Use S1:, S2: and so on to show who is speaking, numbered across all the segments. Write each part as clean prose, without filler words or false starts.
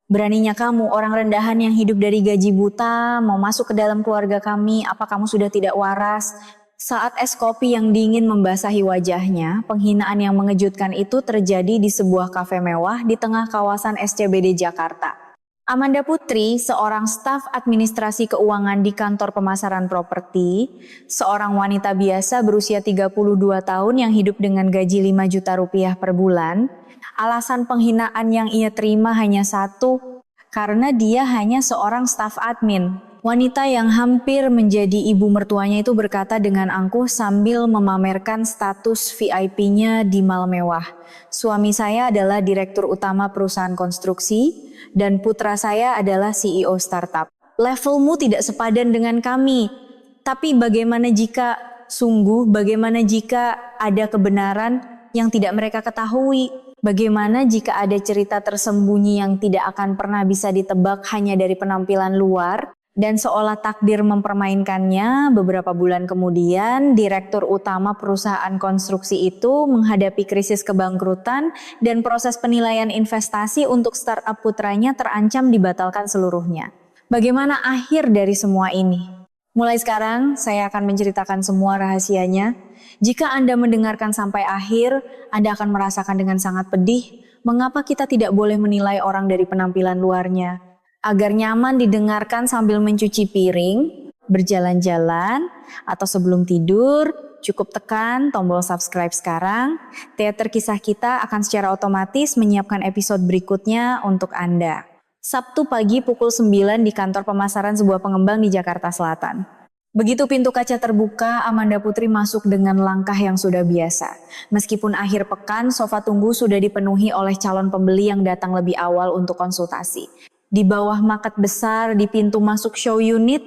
S1: Beraninya kamu, orang rendahan yang hidup dari gaji buta, mau masuk ke dalam keluarga kami, apa kamu sudah tidak waras? Saat es kopi yang dingin membasahi wajahnya, penghinaan yang mengejutkan itu terjadi di sebuah kafe mewah di tengah kawasan SCBD Jakarta. Amanda Putri, seorang staf administrasi keuangan di kantor pemasaran properti, seorang wanita biasa berusia 32 tahun yang hidup dengan gaji 5 juta rupiah per bulan. Alasan penghinaan yang ia terima hanya satu, karena dia hanya seorang staf admin. Wanita yang hampir menjadi ibu mertuanya itu berkata dengan angkuh sambil memamerkan status VIP-nya di mal mewah. Suami saya adalah direktur utama perusahaan konstruksi dan putra saya adalah CEO startup. Levelmu tidak sepadan dengan kami. Tapi bagaimana jika ada kebenaran yang tidak mereka ketahui? Bagaimana jika ada cerita tersembunyi yang tidak akan pernah bisa ditebak hanya dari penampilan luar? Dan seolah takdir mempermainkannya, beberapa bulan kemudian direktur utama perusahaan konstruksi itu menghadapi krisis kebangkrutan dan proses penilaian investasi untuk startup putranya terancam dibatalkan seluruhnya. Bagaimana akhir dari semua ini? Mulai sekarang saya akan menceritakan semua rahasianya. Jika Anda mendengarkan sampai akhir, Anda akan merasakan dengan sangat pedih mengapa kita tidak boleh menilai orang dari penampilan luarnya. Agar nyaman didengarkan sambil mencuci piring, berjalan-jalan, atau sebelum tidur, cukup tekan tombol subscribe sekarang. Teater kisah kita akan secara otomatis menyiapkan episode berikutnya untuk Anda. Sabtu pagi pukul 9 di kantor pemasaran sebuah pengembang di Jakarta Selatan. Begitu pintu kaca terbuka, Amanda Putri masuk dengan langkah yang sudah biasa. Meskipun akhir pekan, sofa tunggu sudah dipenuhi oleh calon pembeli yang datang lebih awal untuk konsultasi. Di bawah market besar di pintu masuk show unit,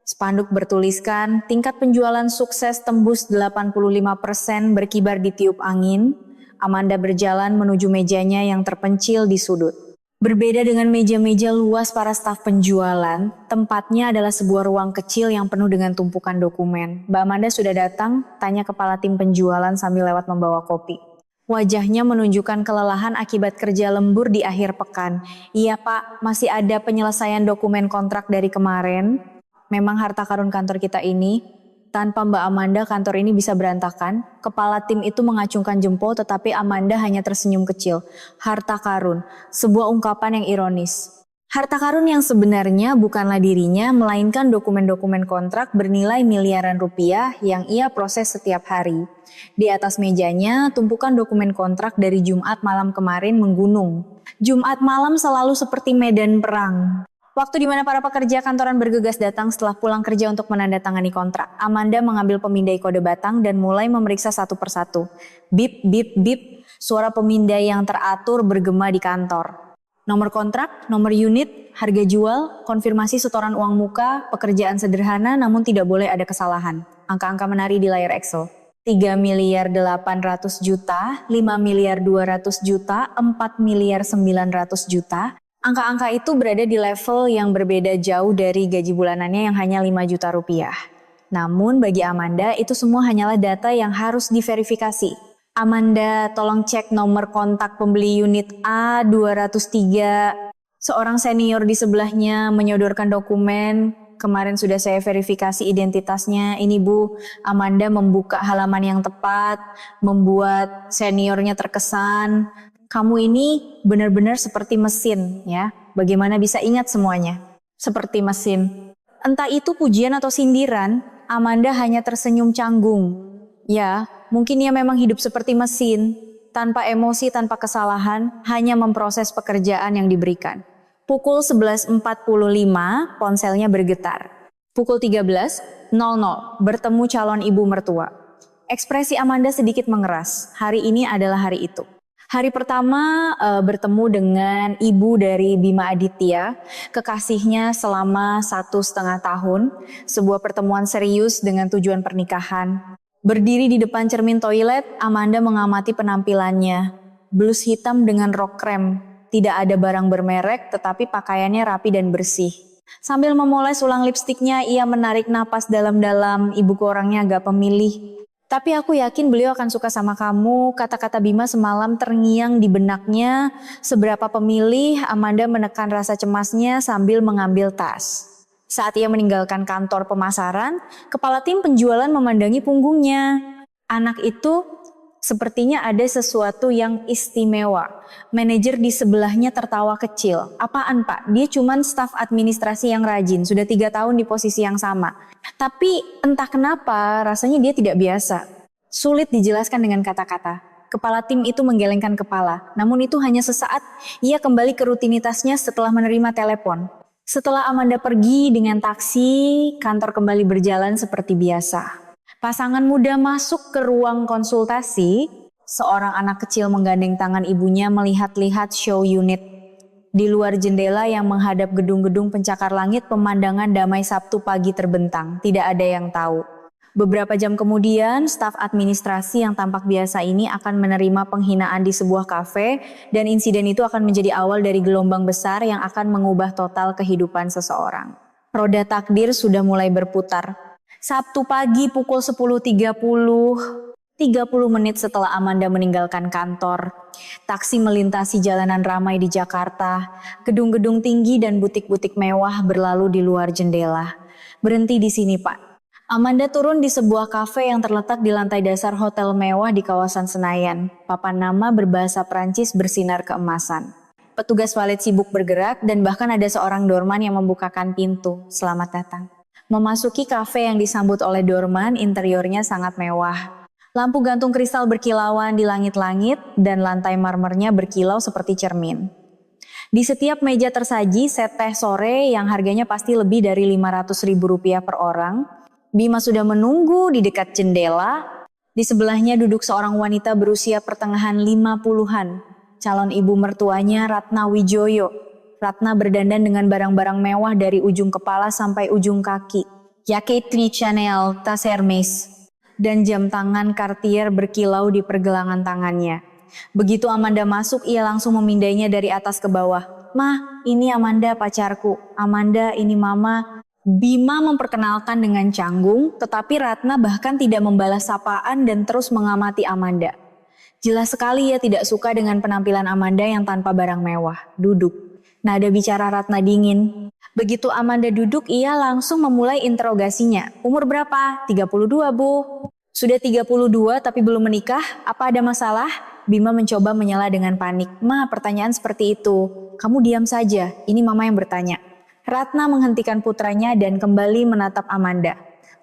S1: spanduk bertuliskan tingkat penjualan sukses tembus 85% berkibar di tiup angin. Amanda berjalan menuju mejanya yang terpencil di sudut. Berbeda dengan meja-meja luas para staf penjualan, tempatnya adalah sebuah ruang kecil yang penuh dengan tumpukan dokumen. Mbak Amanda sudah datang, tanya kepala tim penjualan sambil lewat membawa kopi. Wajahnya menunjukkan kelelahan akibat kerja lembur di akhir pekan. Iya Pak, masih ada penyelesaian dokumen kontrak dari kemarin. Memang harta karun kantor kita ini. Tanpa Mbak Amanda kantor ini bisa berantakan. Kepala tim itu mengacungkan jempol tetapi Amanda hanya tersenyum kecil. Harta karun, sebuah ungkapan yang ironis. Harta karun yang sebenarnya bukanlah dirinya, melainkan dokumen-dokumen kontrak bernilai miliaran rupiah yang ia proses setiap hari. Di atas mejanya, tumpukan dokumen kontrak dari Jumat malam kemarin menggunung. Jumat malam selalu seperti medan perang. Waktu di mana para pekerja kantoran bergegas datang setelah pulang kerja untuk menandatangani kontrak. Amanda mengambil pemindai kode batang dan mulai memeriksa satu persatu. Bip, bip, bip, suara pemindai yang teratur bergema di kantor. Nomor kontrak, nomor unit, harga jual, konfirmasi setoran uang muka, pekerjaan sederhana namun tidak boleh ada kesalahan. Angka-angka menari di layar Excel. 3 miliar 800 juta, 5 miliar 200 juta, 4 miliar 900 juta. Angka-angka itu berada di level yang berbeda jauh dari gaji bulanannya yang hanya 5 juta rupiah. Namun bagi Amanda itu semua hanyalah data yang harus diverifikasi. Amanda, tolong cek nomor kontak pembeli unit A203. Seorang senior di sebelahnya menyodorkan dokumen. Kemarin sudah saya verifikasi identitasnya. Ini Bu, Amanda membuka halaman yang tepat, membuat seniornya terkesan. Kamu ini benar-benar seperti mesin, ya. Bagaimana bisa ingat semuanya? Seperti mesin. Entah itu pujian atau sindiran, Amanda hanya tersenyum canggung. Ya, mungkin ia memang hidup seperti mesin, tanpa emosi, tanpa kesalahan, hanya memproses pekerjaan yang diberikan. Pukul 11.45, ponselnya bergetar. Pukul 13.00, bertemu calon ibu mertua. Ekspresi Amanda sedikit mengeras. Hari ini adalah hari itu. Hari pertama bertemu dengan ibu dari Bima Aditya, kekasihnya selama 1,5 tahun, sebuah pertemuan serius dengan tujuan pernikahan. Berdiri di depan cermin toilet, Amanda mengamati penampilannya. Blus hitam dengan rok krem, tidak ada barang bermerek tetapi pakaiannya rapi dan bersih. Sambil memoles ulang lipstiknya, ia menarik napas dalam-dalam, ibu orangnya agak pemilih. Tapi aku yakin beliau akan suka sama kamu. Kata-kata Bima semalam terngiang di benaknya. Seberapa pemilih, Amanda menekan rasa cemasnya sambil mengambil tas. Saat ia meninggalkan kantor pemasaran, kepala tim penjualan memandangi punggungnya. Anak itu sepertinya ada sesuatu yang istimewa. Manajer di sebelahnya tertawa kecil. Apaan Pak? Dia cuman staf administrasi yang rajin. Sudah 3 tahun di posisi yang sama. Tapi entah kenapa rasanya dia tidak biasa. Sulit dijelaskan dengan kata-kata. Kepala tim itu menggelengkan kepala. Namun itu hanya sesaat. Ia kembali ke rutinitasnya setelah menerima telepon. Setelah Amanda pergi dengan taksi, kantor kembali berjalan seperti biasa. Pasangan muda masuk ke ruang konsultasi. Seorang anak kecil menggandeng tangan ibunya melihat-lihat show unit. Di luar jendela yang menghadap gedung-gedung pencakar langit, pemandangan damai Sabtu pagi terbentang. Tidak ada yang tahu. Beberapa jam kemudian, staf administrasi yang tampak biasa ini akan menerima penghinaan di sebuah kafe, dan insiden itu akan menjadi awal dari gelombang besar yang akan mengubah total kehidupan seseorang. Roda takdir sudah mulai berputar. Sabtu pagi pukul 10.30, 30 menit setelah Amanda meninggalkan kantor, taksi melintasi jalanan ramai di Jakarta. Gedung-gedung tinggi dan butik-butik mewah berlalu di luar jendela. Berhenti di sini, Pak. Amanda turun di sebuah kafe yang terletak di lantai dasar hotel mewah di kawasan Senayan. Papan nama berbahasa Prancis bersinar keemasan. Petugas valet sibuk bergerak dan bahkan ada seorang doorman yang membukakan pintu. Selamat datang. Memasuki kafe yang disambut oleh doorman, interiornya sangat mewah. Lampu gantung kristal berkilauan di langit-langit dan lantai marmernya berkilau seperti cermin. Di setiap meja tersaji set teh sore yang harganya pasti lebih dari Rp500.000 per orang. Bima sudah menunggu di dekat jendela. Di sebelahnya duduk seorang wanita berusia pertengahan 50-an. Calon ibu mertuanya Ratna Wijoyo. Ratna berdandan dengan barang-barang mewah dari ujung kepala sampai ujung kaki. Yaketri Chanel, tas Hermes, dan jam tangan Cartier berkilau di pergelangan tangannya. Begitu Amanda masuk, ia langsung memindainya dari atas ke bawah. "Mah, ini Amanda pacarku. Amanda, ini Mama." Bima memperkenalkan dengan canggung, tetapi Ratna bahkan tidak membalas sapaan dan terus mengamati Amanda. Jelas sekali ia tidak suka dengan penampilan Amanda yang tanpa barang mewah. Duduk. Nada bicara Ratna dingin. Begitu Amanda duduk, ia langsung memulai interogasinya. "Umur berapa?" "32, Bu." "Sudah 32 tapi belum menikah? Apa ada masalah?" Bima mencoba menyela dengan panik. "Ma, pertanyaan seperti itu." "Kamu diam saja, ini Mama yang bertanya." Ratna menghentikan putranya dan kembali menatap Amanda.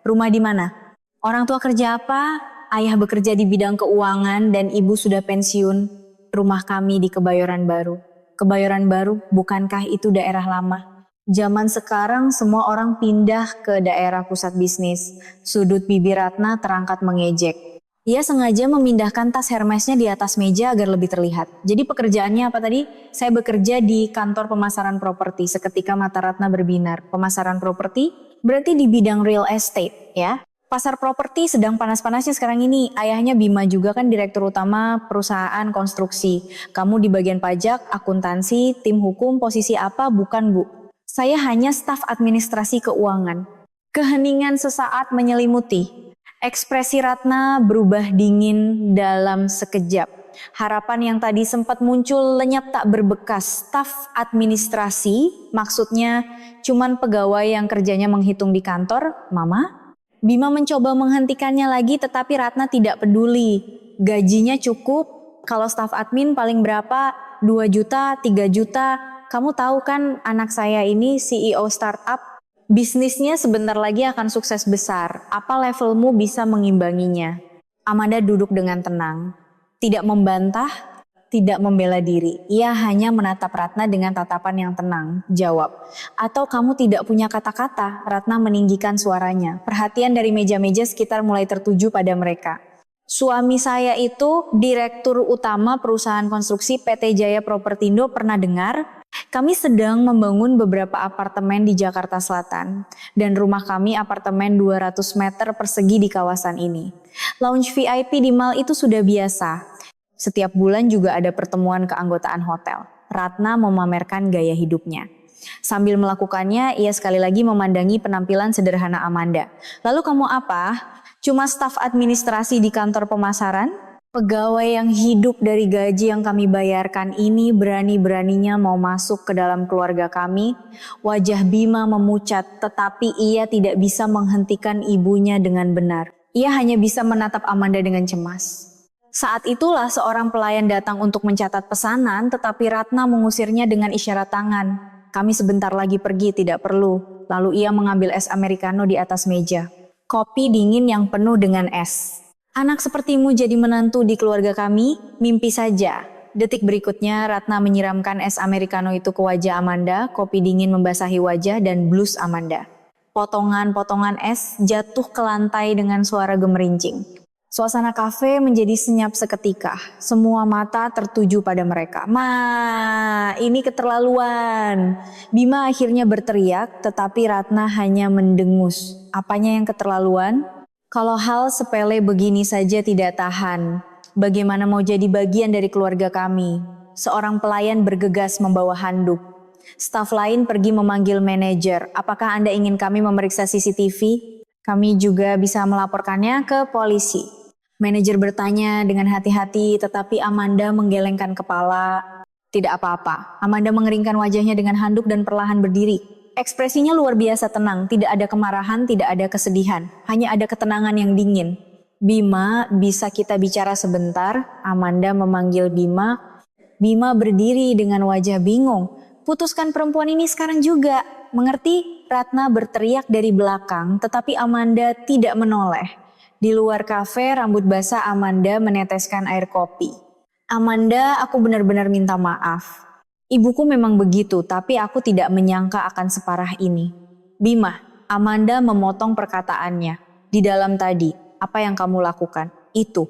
S1: "Rumah di mana?" "Orang tua kerja apa?" "Ayah bekerja di bidang keuangan dan ibu sudah pensiun." "Rumah kami di Kebayoran Baru." "Kebayoran Baru, bukankah itu daerah lama?" "Zaman sekarang semua orang pindah ke daerah pusat bisnis." Sudut bibir Ratna terangkat mengejek. Ia sengaja memindahkan tas Hermesnya di atas meja agar lebih terlihat. "Jadi pekerjaannya apa tadi?" "Saya bekerja di kantor pemasaran properti." Seketika mata Ratna berbinar. "Pemasaran properti? Berarti di bidang real estate, ya?" "Pasar properti sedang panas-panasnya sekarang ini. Ayahnya Bima juga kan direktur utama perusahaan konstruksi. Kamu di bagian pajak, akuntansi, tim hukum, posisi apa?" "Bukan, Bu. Saya hanya staf administrasi keuangan." Keheningan sesaat menyelimuti. Ekspresi Ratna berubah dingin dalam sekejap. Harapan yang tadi sempat muncul lenyap tak berbekas. Staf administrasi, maksudnya cuman pegawai yang kerjanya menghitung di kantor, Mama? Bima mencoba menghentikannya lagi tetapi Ratna tidak peduli. Gajinya cukup, kalau staf admin paling berapa? 2 juta, 3 juta. Kamu tahu kan anak saya ini CEO startup. Bisnisnya sebentar lagi akan sukses besar. Apa levelmu bisa mengimbanginya? Amanda duduk dengan tenang. Tidak membantah, tidak membela diri. Ia hanya menatap Ratna dengan tatapan yang tenang. Jawab. "Atau kamu tidak punya kata-kata?" Ratna meninggikan suaranya. Perhatian dari meja-meja sekitar mulai tertuju pada mereka. "Suami saya itu direktur utama perusahaan konstruksi PT Jaya Propertindo, pernah dengar? Kami sedang membangun beberapa apartemen di Jakarta Selatan dan rumah kami apartemen 200 meter persegi di kawasan ini. Lounge VIP di mall itu sudah biasa. Setiap bulan juga ada pertemuan keanggotaan hotel." Ratna memamerkan gaya hidupnya. Sambil melakukannya, ia sekali lagi memandangi penampilan sederhana Amanda. "Lalu kamu apa?" Cuma staf administrasi di kantor pemasaran? Pegawai yang hidup dari gaji yang kami bayarkan ini berani-beraninya mau masuk ke dalam keluarga kami. Wajah Bima memucat, tetapi ia tidak bisa menghentikan ibunya dengan benar. Ia hanya bisa menatap Amanda dengan cemas. Saat itulah seorang pelayan datang untuk mencatat pesanan, tetapi Ratna mengusirnya dengan isyarat tangan. Kami sebentar lagi pergi, tidak perlu. Lalu ia mengambil es americano di atas meja. Kopi dingin yang penuh dengan es. Anak sepertimu jadi menantu di keluarga kami, mimpi saja. Detik berikutnya Ratna menyiramkan es americano itu ke wajah Amanda, kopi dingin membasahi wajah dan blus Amanda. Potongan-potongan es jatuh ke lantai dengan suara gemerincing. Suasana kafe menjadi senyap seketika. Semua mata tertuju pada mereka. Ma, ini keterlaluan. Bima akhirnya berteriak, tetapi Ratna hanya mendengus. Apanya yang keterlaluan? Kalau hal sepele begini saja tidak tahan, bagaimana mau jadi bagian dari keluarga kami? Seorang pelayan bergegas membawa handuk. Staf lain pergi memanggil manajer. Apakah Anda ingin kami memeriksa CCTV? Kami juga bisa melaporkannya ke polisi. Manajer bertanya dengan hati-hati, tetapi Amanda menggelengkan kepala. Tidak apa-apa. Amanda mengeringkan wajahnya dengan handuk dan perlahan berdiri. Ekspresinya luar biasa tenang, tidak ada kemarahan, tidak ada kesedihan. Hanya ada ketenangan yang dingin. Bima, bisa kita bicara sebentar? Amanda memanggil Bima. Bima berdiri dengan wajah bingung. Putuskan perempuan ini sekarang juga. Mengerti? Ratna berteriak dari belakang, tetapi Amanda tidak menoleh. Di luar kafe, rambut basah Amanda meneteskan air kopi. Amanda, aku benar-benar minta maaf. Ibuku memang begitu, tapi aku tidak menyangka akan separah ini. Bima, Amanda memotong perkataannya. Di dalam tadi, apa yang kamu lakukan? Itu.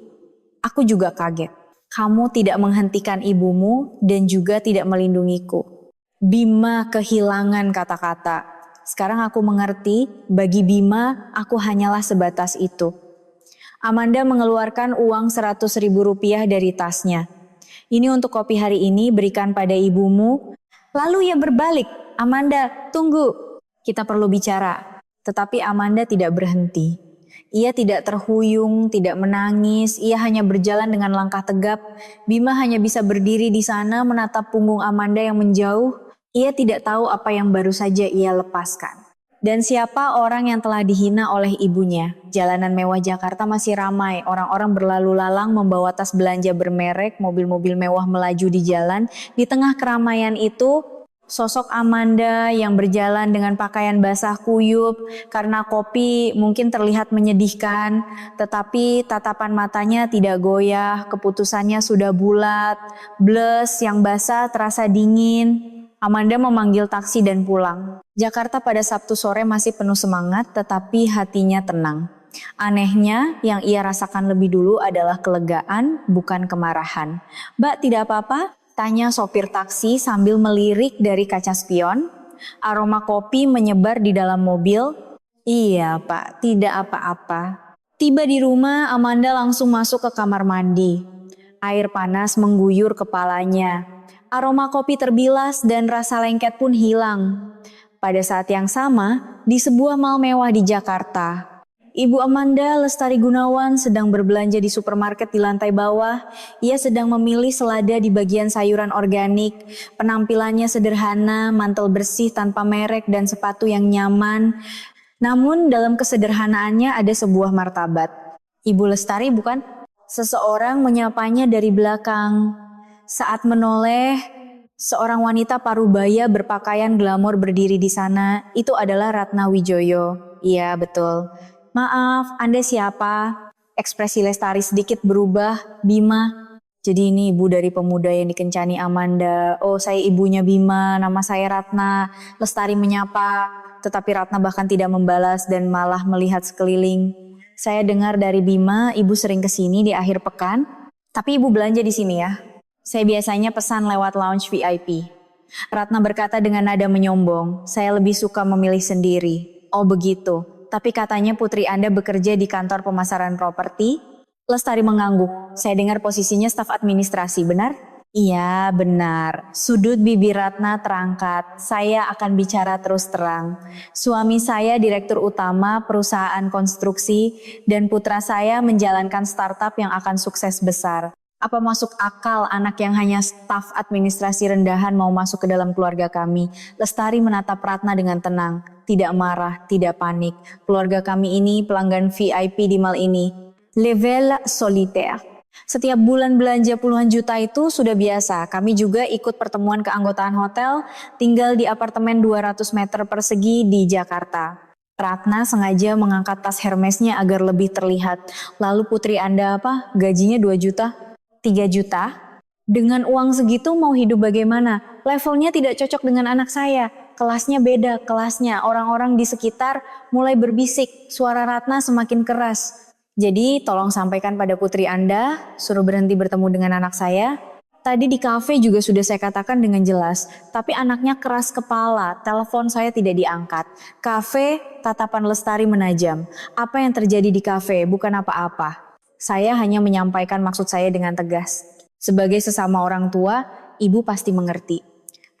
S1: Aku juga kaget. Kamu tidak menghentikan ibumu dan juga tidak melindungiku. Bima kehilangan kata-kata. Sekarang aku mengerti, bagi Bima, aku hanyalah sebatas itu. Amanda mengeluarkan uang 100.000 rupiah dari tasnya. Ini untuk kopi hari ini, berikan pada ibumu. Lalu ia berbalik. Amanda, tunggu. Kita perlu bicara. Tetapi Amanda tidak berhenti. Ia tidak terhuyung, tidak menangis. Ia hanya berjalan dengan langkah tegap. Bima hanya bisa berdiri di sana menatap punggung Amanda yang menjauh. Ia tidak tahu apa yang baru saja ia lepaskan. Dan siapa orang yang telah dihina oleh ibunya? Jalanan mewah Jakarta masih ramai. Orang-orang berlalu lalang membawa tas belanja bermerek, mobil-mobil mewah melaju di jalan. Di tengah keramaian itu, sosok Amanda yang berjalan dengan pakaian basah kuyup karena kopi mungkin terlihat menyedihkan. Tetapi tatapan matanya tidak goyah, keputusannya sudah bulat. Bles yang basah terasa dingin. Amanda memanggil taksi dan pulang. Jakarta pada Sabtu sore masih penuh semangat, tetapi hatinya tenang. Anehnya, yang ia rasakan lebih dulu adalah kelegaan, bukan kemarahan. Mbak, tidak apa-apa? Tanya sopir taksi sambil melirik dari kaca spion. Aroma kopi menyebar di dalam mobil. Iya, Pak, tidak apa-apa. Tiba di rumah, Amanda langsung masuk ke kamar mandi. Air panas mengguyur kepalanya. Aroma kopi terbilas dan rasa lengket pun hilang. Pada saat yang sama, di sebuah mal mewah di Jakarta, Ibu Amanda Lestari Gunawan sedang berbelanja di supermarket di lantai bawah. Ia sedang memilih selada di bagian sayuran organik. Penampilannya sederhana, mantel bersih tanpa merek dan sepatu yang nyaman. Namun dalam kesederhanaannya ada sebuah martabat. Ibu Lestari bukan? Seseorang menyapanya dari belakang. Saat menoleh, seorang wanita parubaya berpakaian glamor berdiri di sana. Itu adalah Ratna Wijoyo. Iya, betul. Maaf, Anda siapa? Ekspresi Lestari sedikit berubah. Bima. Jadi ini ibu dari pemuda yang dikencani Amanda. Oh, saya ibunya Bima, nama saya Ratna. Lestari menyapa, tetapi Ratna bahkan tidak membalas dan malah melihat sekeliling. Saya dengar dari Bima, ibu sering kesini di akhir pekan. Tapi ibu belanja di sini ya. Saya biasanya pesan lewat lounge VIP. Ratna berkata dengan nada menyombong, saya lebih suka memilih sendiri. Oh begitu, tapi katanya putri Anda bekerja di kantor pemasaran properti? Lestari mengangguk, saya dengar posisinya staf administrasi, benar? Iya, benar. Sudut bibir Ratna terangkat. Saya akan bicara terus terang. Suami saya direktur utama perusahaan konstruksi dan putra saya menjalankan startup yang akan sukses besar. Apa masuk akal anak yang hanya staf administrasi rendahan mau masuk ke dalam keluarga kami? Lestari menatap Ratna dengan tenang. Tidak marah, tidak panik. Keluarga kami ini pelanggan VIP di mal ini. Level solitaire. Setiap bulan belanja puluhan juta itu sudah biasa. Kami juga ikut pertemuan keanggotaan hotel, tinggal di apartemen 200 meter persegi di Jakarta. Ratna sengaja mengangkat tas Hermesnya agar lebih terlihat. Lalu putri Anda apa? Gajinya 2 juta? 3 juta? Dengan uang segitu mau hidup bagaimana? Levelnya tidak cocok dengan anak saya. Kelasnya beda, kelasnya. Orang-orang di sekitar mulai berbisik. Suara Ratna semakin keras. Jadi tolong sampaikan pada putri Anda, suruh berhenti bertemu dengan anak saya. Tadi di kafe juga sudah saya katakan dengan jelas, tapi anaknya keras kepala, telepon saya tidak diangkat. Kafe, tatapan Lestari menajam. Apa yang terjadi di kafe? Bukan apa-apa. Saya hanya menyampaikan maksud saya dengan tegas. Sebagai sesama orang tua, ibu pasti mengerti.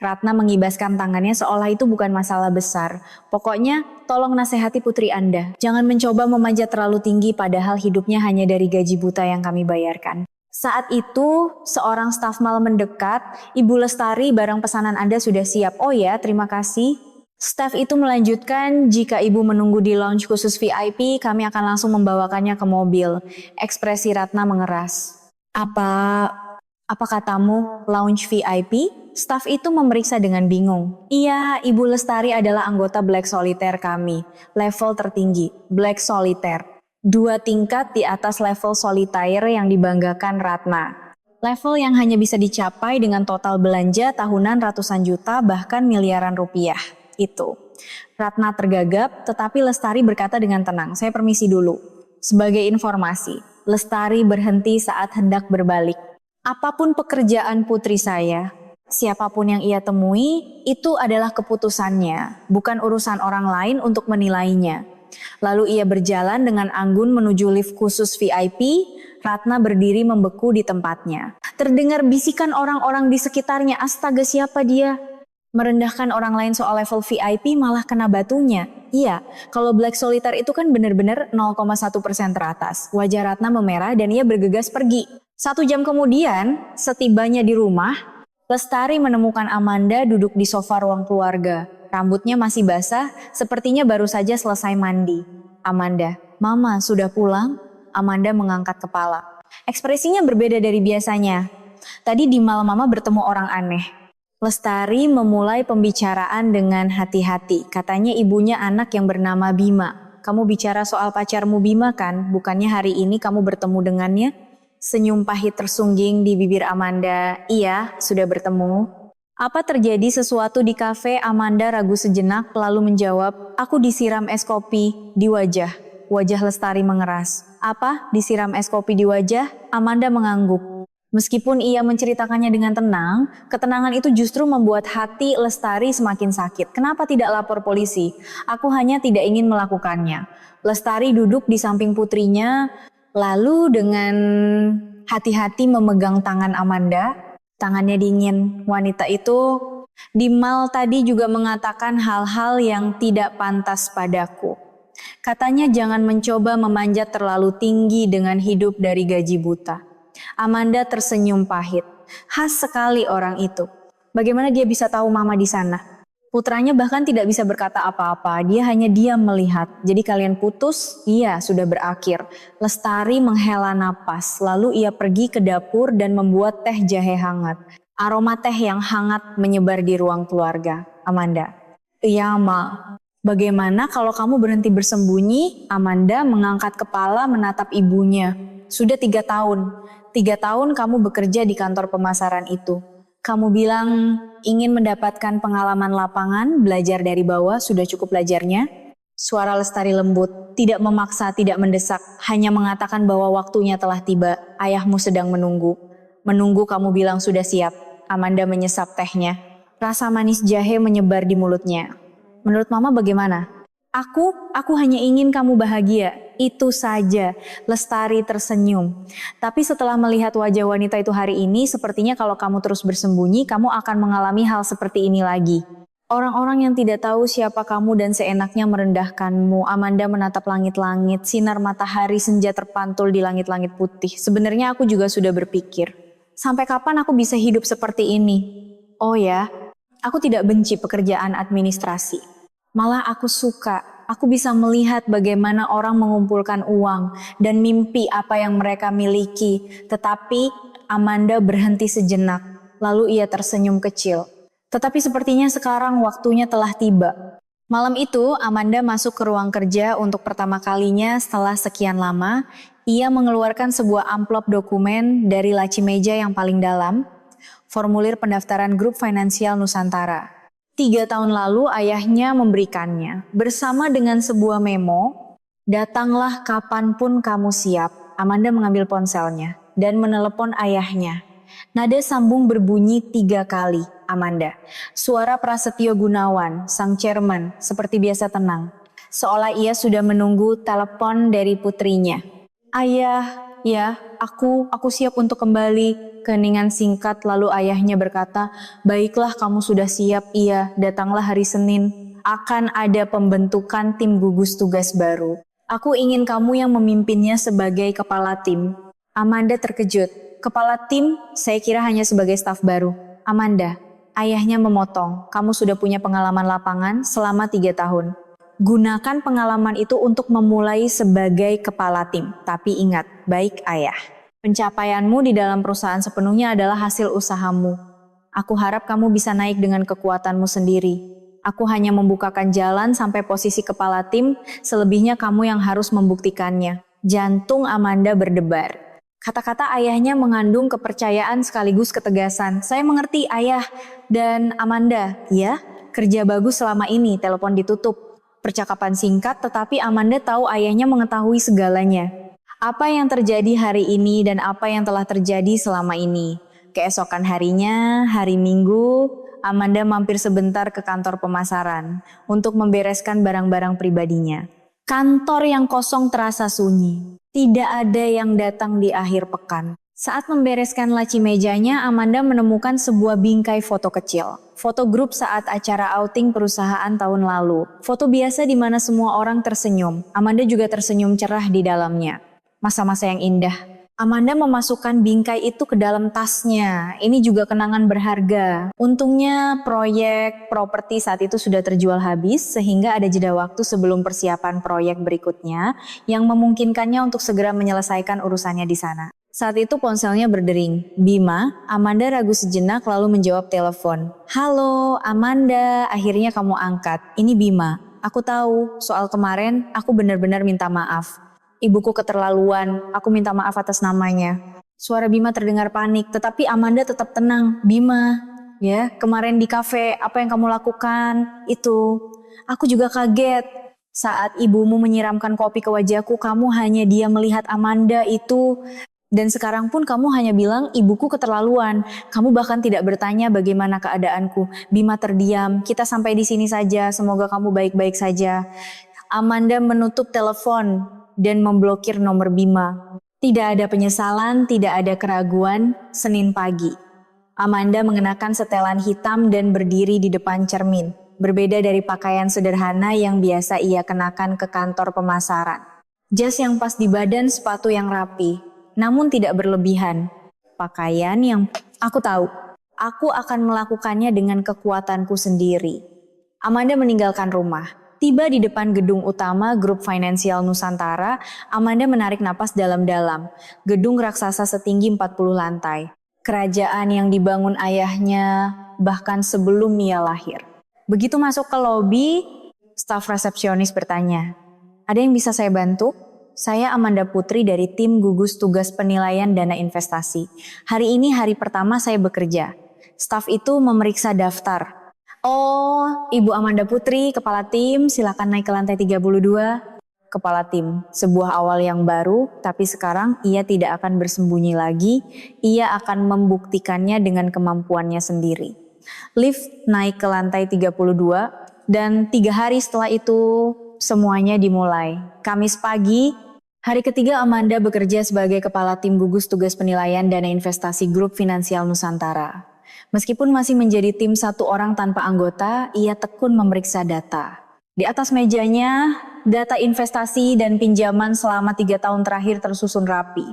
S1: Ratna mengibaskan tangannya seolah itu bukan masalah besar. Pokoknya, tolong nasihati putri Anda. Jangan mencoba memanjat terlalu tinggi padahal hidupnya hanya dari gaji buta yang kami bayarkan. Saat itu, seorang staf mal mendekat. Ibu Lestari, barang pesanan Anda sudah siap. Oh ya, terima kasih. Staf itu melanjutkan, jika ibu menunggu di lounge khusus VIP, kami akan langsung membawakannya ke mobil. Ekspresi Ratna mengeras. Apa katamu, lounge VIP? Staf itu memeriksa dengan bingung. Iya, Ibu Lestari adalah anggota Black Solitaire kami. Level tertinggi, Black Solitaire. 2 tingkat di atas level Solitaire yang dibanggakan Ratna. Level yang hanya bisa dicapai dengan total belanja tahunan ratusan juta bahkan miliaran rupiah. Itu. Ratna tergagap, tetapi Lestari berkata dengan tenang, saya permisi dulu. Sebagai informasi, Lestari berhenti saat hendak berbalik. Apapun pekerjaan putri saya, siapapun yang ia temui, itu adalah keputusannya, bukan urusan orang lain untuk menilainya. Lalu ia berjalan dengan anggun menuju lift khusus VIP. Ratna berdiri membeku di tempatnya. Terdengar bisikan orang-orang di sekitarnya, astaga siapa dia? Merendahkan orang lain soal level VIP malah kena batunya. Iya, kalau Black Solitaire itu kan benar-benar 0,1% teratas. Wajah Ratna memerah dan ia bergegas pergi. 1 jam kemudian, setibanya di rumah, Lestari menemukan Amanda duduk di sofa ruang keluarga. Rambutnya masih basah, sepertinya baru saja selesai mandi. Amanda, Mama sudah pulang? Amanda mengangkat kepala. Ekspresinya berbeda dari biasanya. Tadi di mal Mama bertemu orang aneh. Lestari memulai pembicaraan dengan hati-hati. Katanya ibunya anak yang bernama Bima. Kamu bicara soal pacarmu Bima kan? Bukannya hari ini kamu bertemu dengannya? Senyum pahit tersungging di bibir Amanda. Iya, sudah bertemu. Apa terjadi sesuatu di kafe? Amanda ragu sejenak lalu menjawab, aku disiram es kopi di wajah. Wajah Lestari mengeras. Apa? Disiram es kopi di wajah? Amanda mengangguk. Meskipun ia menceritakannya dengan tenang, ketenangan itu justru membuat hati Lestari semakin sakit. Kenapa tidak lapor polisi? Aku hanya tidak ingin melakukannya. Lestari duduk di samping putrinya, lalu dengan hati-hati memegang tangan Amanda. Tangannya dingin. Wanita itu di mal tadi juga mengatakan hal-hal yang tidak pantas padaku. Katanya jangan mencoba memanjat terlalu tinggi dengan hidup dari gaji buta. Amanda tersenyum pahit. Khas sekali orang itu. Bagaimana dia bisa tahu Mama di sana? Putranya bahkan tidak bisa berkata apa-apa. Dia hanya diam melihat. Jadi kalian putus? Iya, sudah berakhir. Lestari menghela napas. Lalu ia pergi ke dapur dan membuat teh jahe hangat. Aroma teh yang hangat menyebar di ruang keluarga. Amanda. Iya, Ma. Bagaimana kalau kamu berhenti bersembunyi? Amanda mengangkat kepala menatap ibunya. Sudah 3 tahun. 3 tahun kamu bekerja di kantor pemasaran itu. Kamu bilang ingin mendapatkan pengalaman lapangan, belajar dari bawah, sudah cukup belajarnya? Suara Lestari lembut, tidak memaksa, tidak mendesak, hanya mengatakan bahwa waktunya telah tiba. Ayahmu sedang menunggu. Menunggu kamu bilang sudah siap. Amanda menyesap tehnya. Rasa manis jahe menyebar di mulutnya. Menurut Mama bagaimana? Aku hanya ingin kamu bahagia. Itu saja, Lestari tersenyum. Tapi setelah melihat wajah wanita itu hari ini, sepertinya kalau kamu terus bersembunyi, kamu akan mengalami hal seperti ini lagi. Orang-orang yang tidak tahu siapa kamu dan seenaknya merendahkanmu. Amanda menatap langit-langit, sinar matahari senja terpantul di langit-langit putih. Sebenarnya aku juga sudah berpikir, sampai kapan aku bisa hidup seperti ini? Oh ya, aku tidak benci pekerjaan administrasi. Malah aku suka, aku bisa melihat bagaimana orang mengumpulkan uang dan mimpi apa yang mereka miliki. Tetapi Amanda berhenti sejenak, lalu ia tersenyum kecil. Tetapi sepertinya sekarang waktunya telah tiba. Malam itu Amanda masuk ke ruang kerja untuk pertama kalinya setelah sekian lama. Ia mengeluarkan sebuah amplop dokumen dari laci meja yang paling dalam, formulir pendaftaran grup finansial Nusantara. 3 tahun lalu ayahnya memberikannya, bersama dengan sebuah memo, datanglah kapanpun kamu siap. Amanda mengambil ponselnya dan menelepon ayahnya. Nada sambung berbunyi 3 kali, Amanda. Suara Prasetyo Gunawan, sang chairman, seperti biasa tenang. Seolah ia sudah menunggu telepon dari putrinya. Ayah, ya, aku siap untuk kembali. Keheningan singkat lalu ayahnya berkata, baiklah kamu sudah siap, iya, datanglah hari Senin. Akan ada pembentukan tim gugus tugas baru. Aku ingin kamu yang memimpinnya sebagai kepala tim. Amanda terkejut. Kepala tim, saya kira hanya sebagai staf baru. Amanda, ayahnya memotong. Kamu sudah punya pengalaman lapangan selama 3 tahun. Gunakan pengalaman itu untuk memulai sebagai kepala tim. Tapi ingat, baik ayah. Pencapaianmu di dalam perusahaan sepenuhnya adalah hasil usahamu. Aku harap kamu bisa naik dengan kekuatanmu sendiri. Aku hanya membukakan jalan sampai posisi kepala tim, selebihnya kamu yang harus membuktikannya. Jantung Amanda berdebar. Kata-kata ayahnya mengandung kepercayaan sekaligus ketegasan. Saya mengerti ayah dan Amanda. Ya, kerja bagus selama ini, telepon ditutup. Percakapan singkat tetapi Amanda tahu ayahnya mengetahui segalanya. Apa yang terjadi hari ini dan apa yang telah terjadi selama ini. Keesokan harinya, hari Minggu, Amanda mampir sebentar ke kantor pemasaran untuk membereskan barang-barang pribadinya. Kantor yang kosong terasa sunyi. Tidak ada yang datang di akhir pekan. Saat membereskan laci mejanya, Amanda menemukan sebuah bingkai foto kecil. Foto grup saat acara outing perusahaan tahun lalu. Foto biasa di mana semua orang tersenyum. Amanda juga tersenyum cerah di dalamnya. Masa-masa yang indah. Amanda memasukkan bingkai itu ke dalam tasnya. Ini juga kenangan berharga. Untungnya proyek properti saat itu sudah terjual habis sehingga ada jeda waktu sebelum persiapan proyek berikutnya yang memungkinkannya untuk segera menyelesaikan urusannya di sana. Saat itu ponselnya berdering. Bima, Amanda ragu sejenak lalu menjawab telepon. Halo, Amanda, akhirnya kamu angkat. Ini Bima. Aku tahu, soal kemarin aku benar-benar minta maaf. Ibuku keterlaluan, aku minta maaf atas namanya. Suara Bima terdengar panik, tetapi Amanda tetap tenang. Bima, ya, kemarin di kafe, apa yang kamu lakukan? Itu, aku juga kaget. Saat ibumu menyiramkan kopi ke wajahku, kamu hanya diam melihat Amanda itu. Dan sekarang pun kamu hanya bilang ibuku keterlaluan. Kamu bahkan tidak bertanya bagaimana keadaanku. Bima terdiam, kita sampai di sini saja, semoga kamu baik-baik saja. Amanda menutup telepon dan memblokir nomor Bima. Tidak ada penyesalan, tidak ada keraguan. Senin pagi, Amanda mengenakan setelan hitam dan berdiri di depan cermin. Berbeda dari pakaian sederhana yang biasa ia kenakan ke kantor pemasaran. Jas yang pas di badan, sepatu yang rapi, namun tidak berlebihan. Pakaian yang aku tahu, aku akan melakukannya dengan kekuatanku sendiri. Amanda meninggalkan rumah. Tiba di depan gedung utama Grup Finansial Nusantara, Amanda menarik napas dalam-dalam. Gedung raksasa setinggi 40 lantai. Kerajaan yang dibangun ayahnya bahkan sebelum ia lahir. Begitu masuk ke lobi, staf resepsionis bertanya, "Ada yang bisa saya bantu?" "Saya Amanda Putri dari tim gugus tugas penilaian dana investasi. Hari ini hari pertama saya bekerja." Staf itu memeriksa daftar. "Oh, Ibu Amanda Putri, kepala tim, silakan naik ke lantai 32. Kepala tim, sebuah awal yang baru, tapi sekarang ia tidak akan bersembunyi lagi, ia akan membuktikannya dengan kemampuannya sendiri. Lift naik ke lantai 32, dan 3 hari setelah itu semuanya dimulai. Kamis pagi, Hari ketiga Amanda bekerja sebagai kepala tim gugus tugas penilaian dana investasi Grup Finansial Nusantara. Meskipun masih menjadi tim satu orang tanpa anggota, ia tekun memeriksa data. Di atas mejanya, data investasi dan pinjaman selama 3 tahun terakhir tersusun rapi.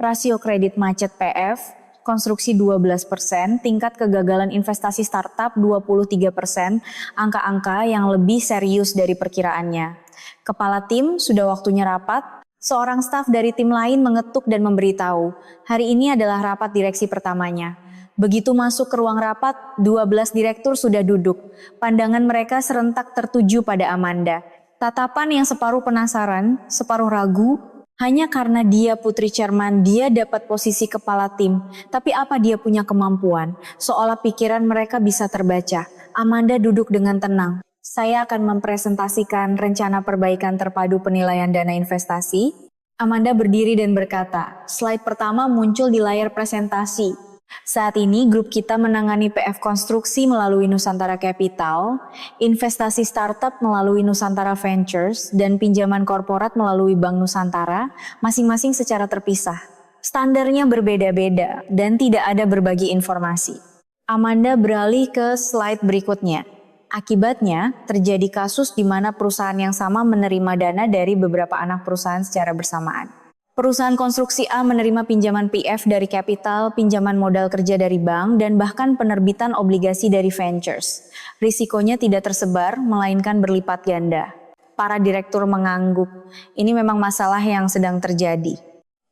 S1: Rasio kredit macet PF, konstruksi 12%, tingkat kegagalan investasi startup 23%, angka-angka yang lebih serius dari perkiraannya. Kepala tim sudah waktunya rapat. Seorang staf dari tim lain mengetuk dan memberitahu, hari ini adalah rapat direksi pertamanya. Begitu masuk ke ruang rapat, 12 direktur sudah duduk. Pandangan mereka serentak tertuju pada Amanda. Tatapan yang separuh penasaran, separuh ragu, hanya karena dia putri chairman, dia dapat posisi kepala tim. Tapi apa dia punya kemampuan? Seolah pikiran mereka bisa terbaca. Amanda duduk dengan tenang. Saya akan mempresentasikan rencana perbaikan terpadu penilaian dana investasi. Amanda berdiri dan berkata, slide pertama muncul di layar presentasi. Saat ini grup kita menangani PF konstruksi melalui Nusantara Capital, investasi startup melalui Nusantara Ventures, dan pinjaman korporat melalui Bank Nusantara, masing-masing secara terpisah. Standarnya berbeda-beda dan tidak ada berbagi informasi. Amanda beralih ke slide berikutnya. Akibatnya, terjadi kasus di mana perusahaan yang sama menerima dana dari beberapa anak perusahaan secara bersamaan. Perusahaan konstruksi A menerima pinjaman PF dari Capital, pinjaman modal kerja dari bank, dan bahkan penerbitan obligasi dari Ventures. Risikonya tidak tersebar, melainkan berlipat ganda. Para direktur mengangguk. Ini memang masalah yang sedang terjadi.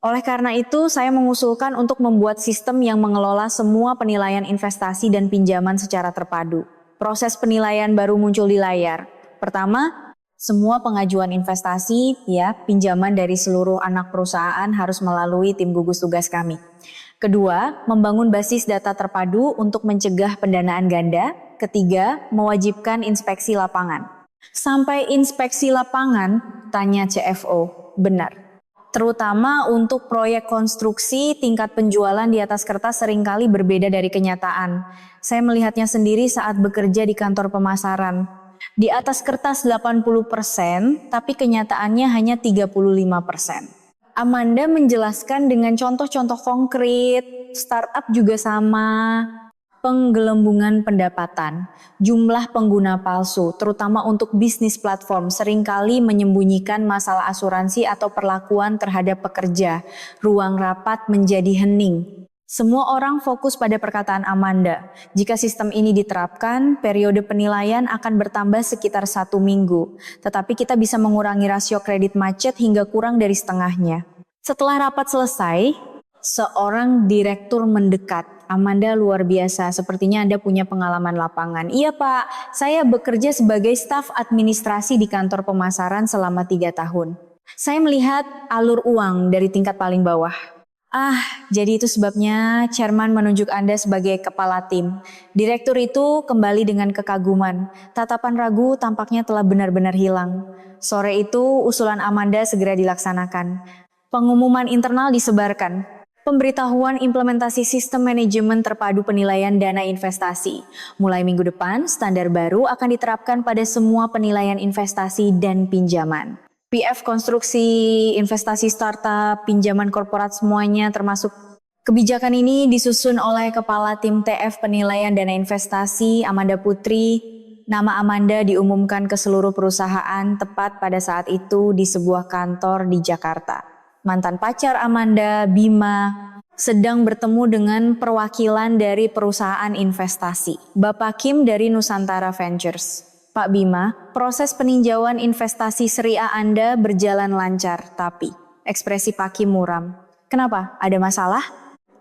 S1: Oleh karena itu, saya mengusulkan untuk membuat sistem yang mengelola semua penilaian investasi dan pinjaman secara terpadu. Proses penilaian baru muncul di layar. Pertama, semua pengajuan investasi, pinjaman dari seluruh anak perusahaan harus melalui tim gugus tugas kami. Kedua, membangun basis data terpadu untuk mencegah pendanaan ganda. Ketiga, mewajibkan inspeksi lapangan. Sampai inspeksi lapangan, tanya CFO, benar. Terutama untuk proyek konstruksi, tingkat penjualan di atas kertas seringkali berbeda dari kenyataan. Saya melihatnya sendiri saat bekerja di kantor pemasaran. Di atas kertas 80%, tapi kenyataannya hanya 35%. Amanda menjelaskan dengan contoh-contoh konkret, startup juga sama. Penggelembungan pendapatan, jumlah pengguna palsu, terutama untuk bisnis platform, seringkali menyembunyikan masalah asuransi atau perlakuan terhadap pekerja. Ruang rapat menjadi hening. Semua orang fokus pada perkataan Amanda. Jika sistem ini diterapkan, periode penilaian akan bertambah sekitar 1 minggu. Tetapi kita bisa mengurangi rasio kredit macet hingga kurang dari setengahnya. Setelah rapat selesai, seorang direktur mendekat. Amanda luar biasa, sepertinya Anda punya pengalaman lapangan. Iya Pak, saya bekerja sebagai staf administrasi di kantor pemasaran selama 3 tahun. Saya melihat alur uang dari tingkat paling bawah. Jadi itu sebabnya chairman menunjuk Anda sebagai kepala tim. Direktur itu kembali dengan kekaguman. Tatapan ragu tampaknya telah benar-benar hilang. Sore itu usulan Amanda segera dilaksanakan. Pengumuman internal disebarkan. Pemberitahuan implementasi sistem manajemen terpadu penilaian dana investasi. Mulai minggu depan, standar baru akan diterapkan pada semua penilaian investasi dan pinjaman. PF konstruksi, investasi startup, pinjaman korporat semuanya termasuk. Kebijakan ini disusun oleh Kepala Tim TF Penilaian Dana Investasi, Amanda Putri. Nama Amanda diumumkan ke seluruh perusahaan tepat pada saat itu di sebuah kantor di Jakarta. Mantan pacar Amanda, Bima, sedang bertemu dengan perwakilan dari perusahaan investasi. Bapak Kim dari Nusantara Ventures. Pak Bima, proses peninjauan investasi Seri A Anda berjalan lancar, tapi ekspresi Pak Kim muram. Kenapa? Ada masalah?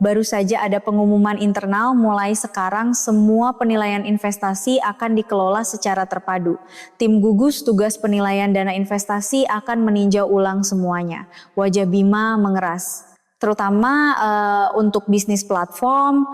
S1: Baru saja ada pengumuman internal, mulai sekarang semua penilaian investasi akan dikelola secara terpadu. Tim gugus tugas penilaian dana investasi akan meninjau ulang semuanya. Wajah Bima mengeras. Terutama untuk bisnis platform,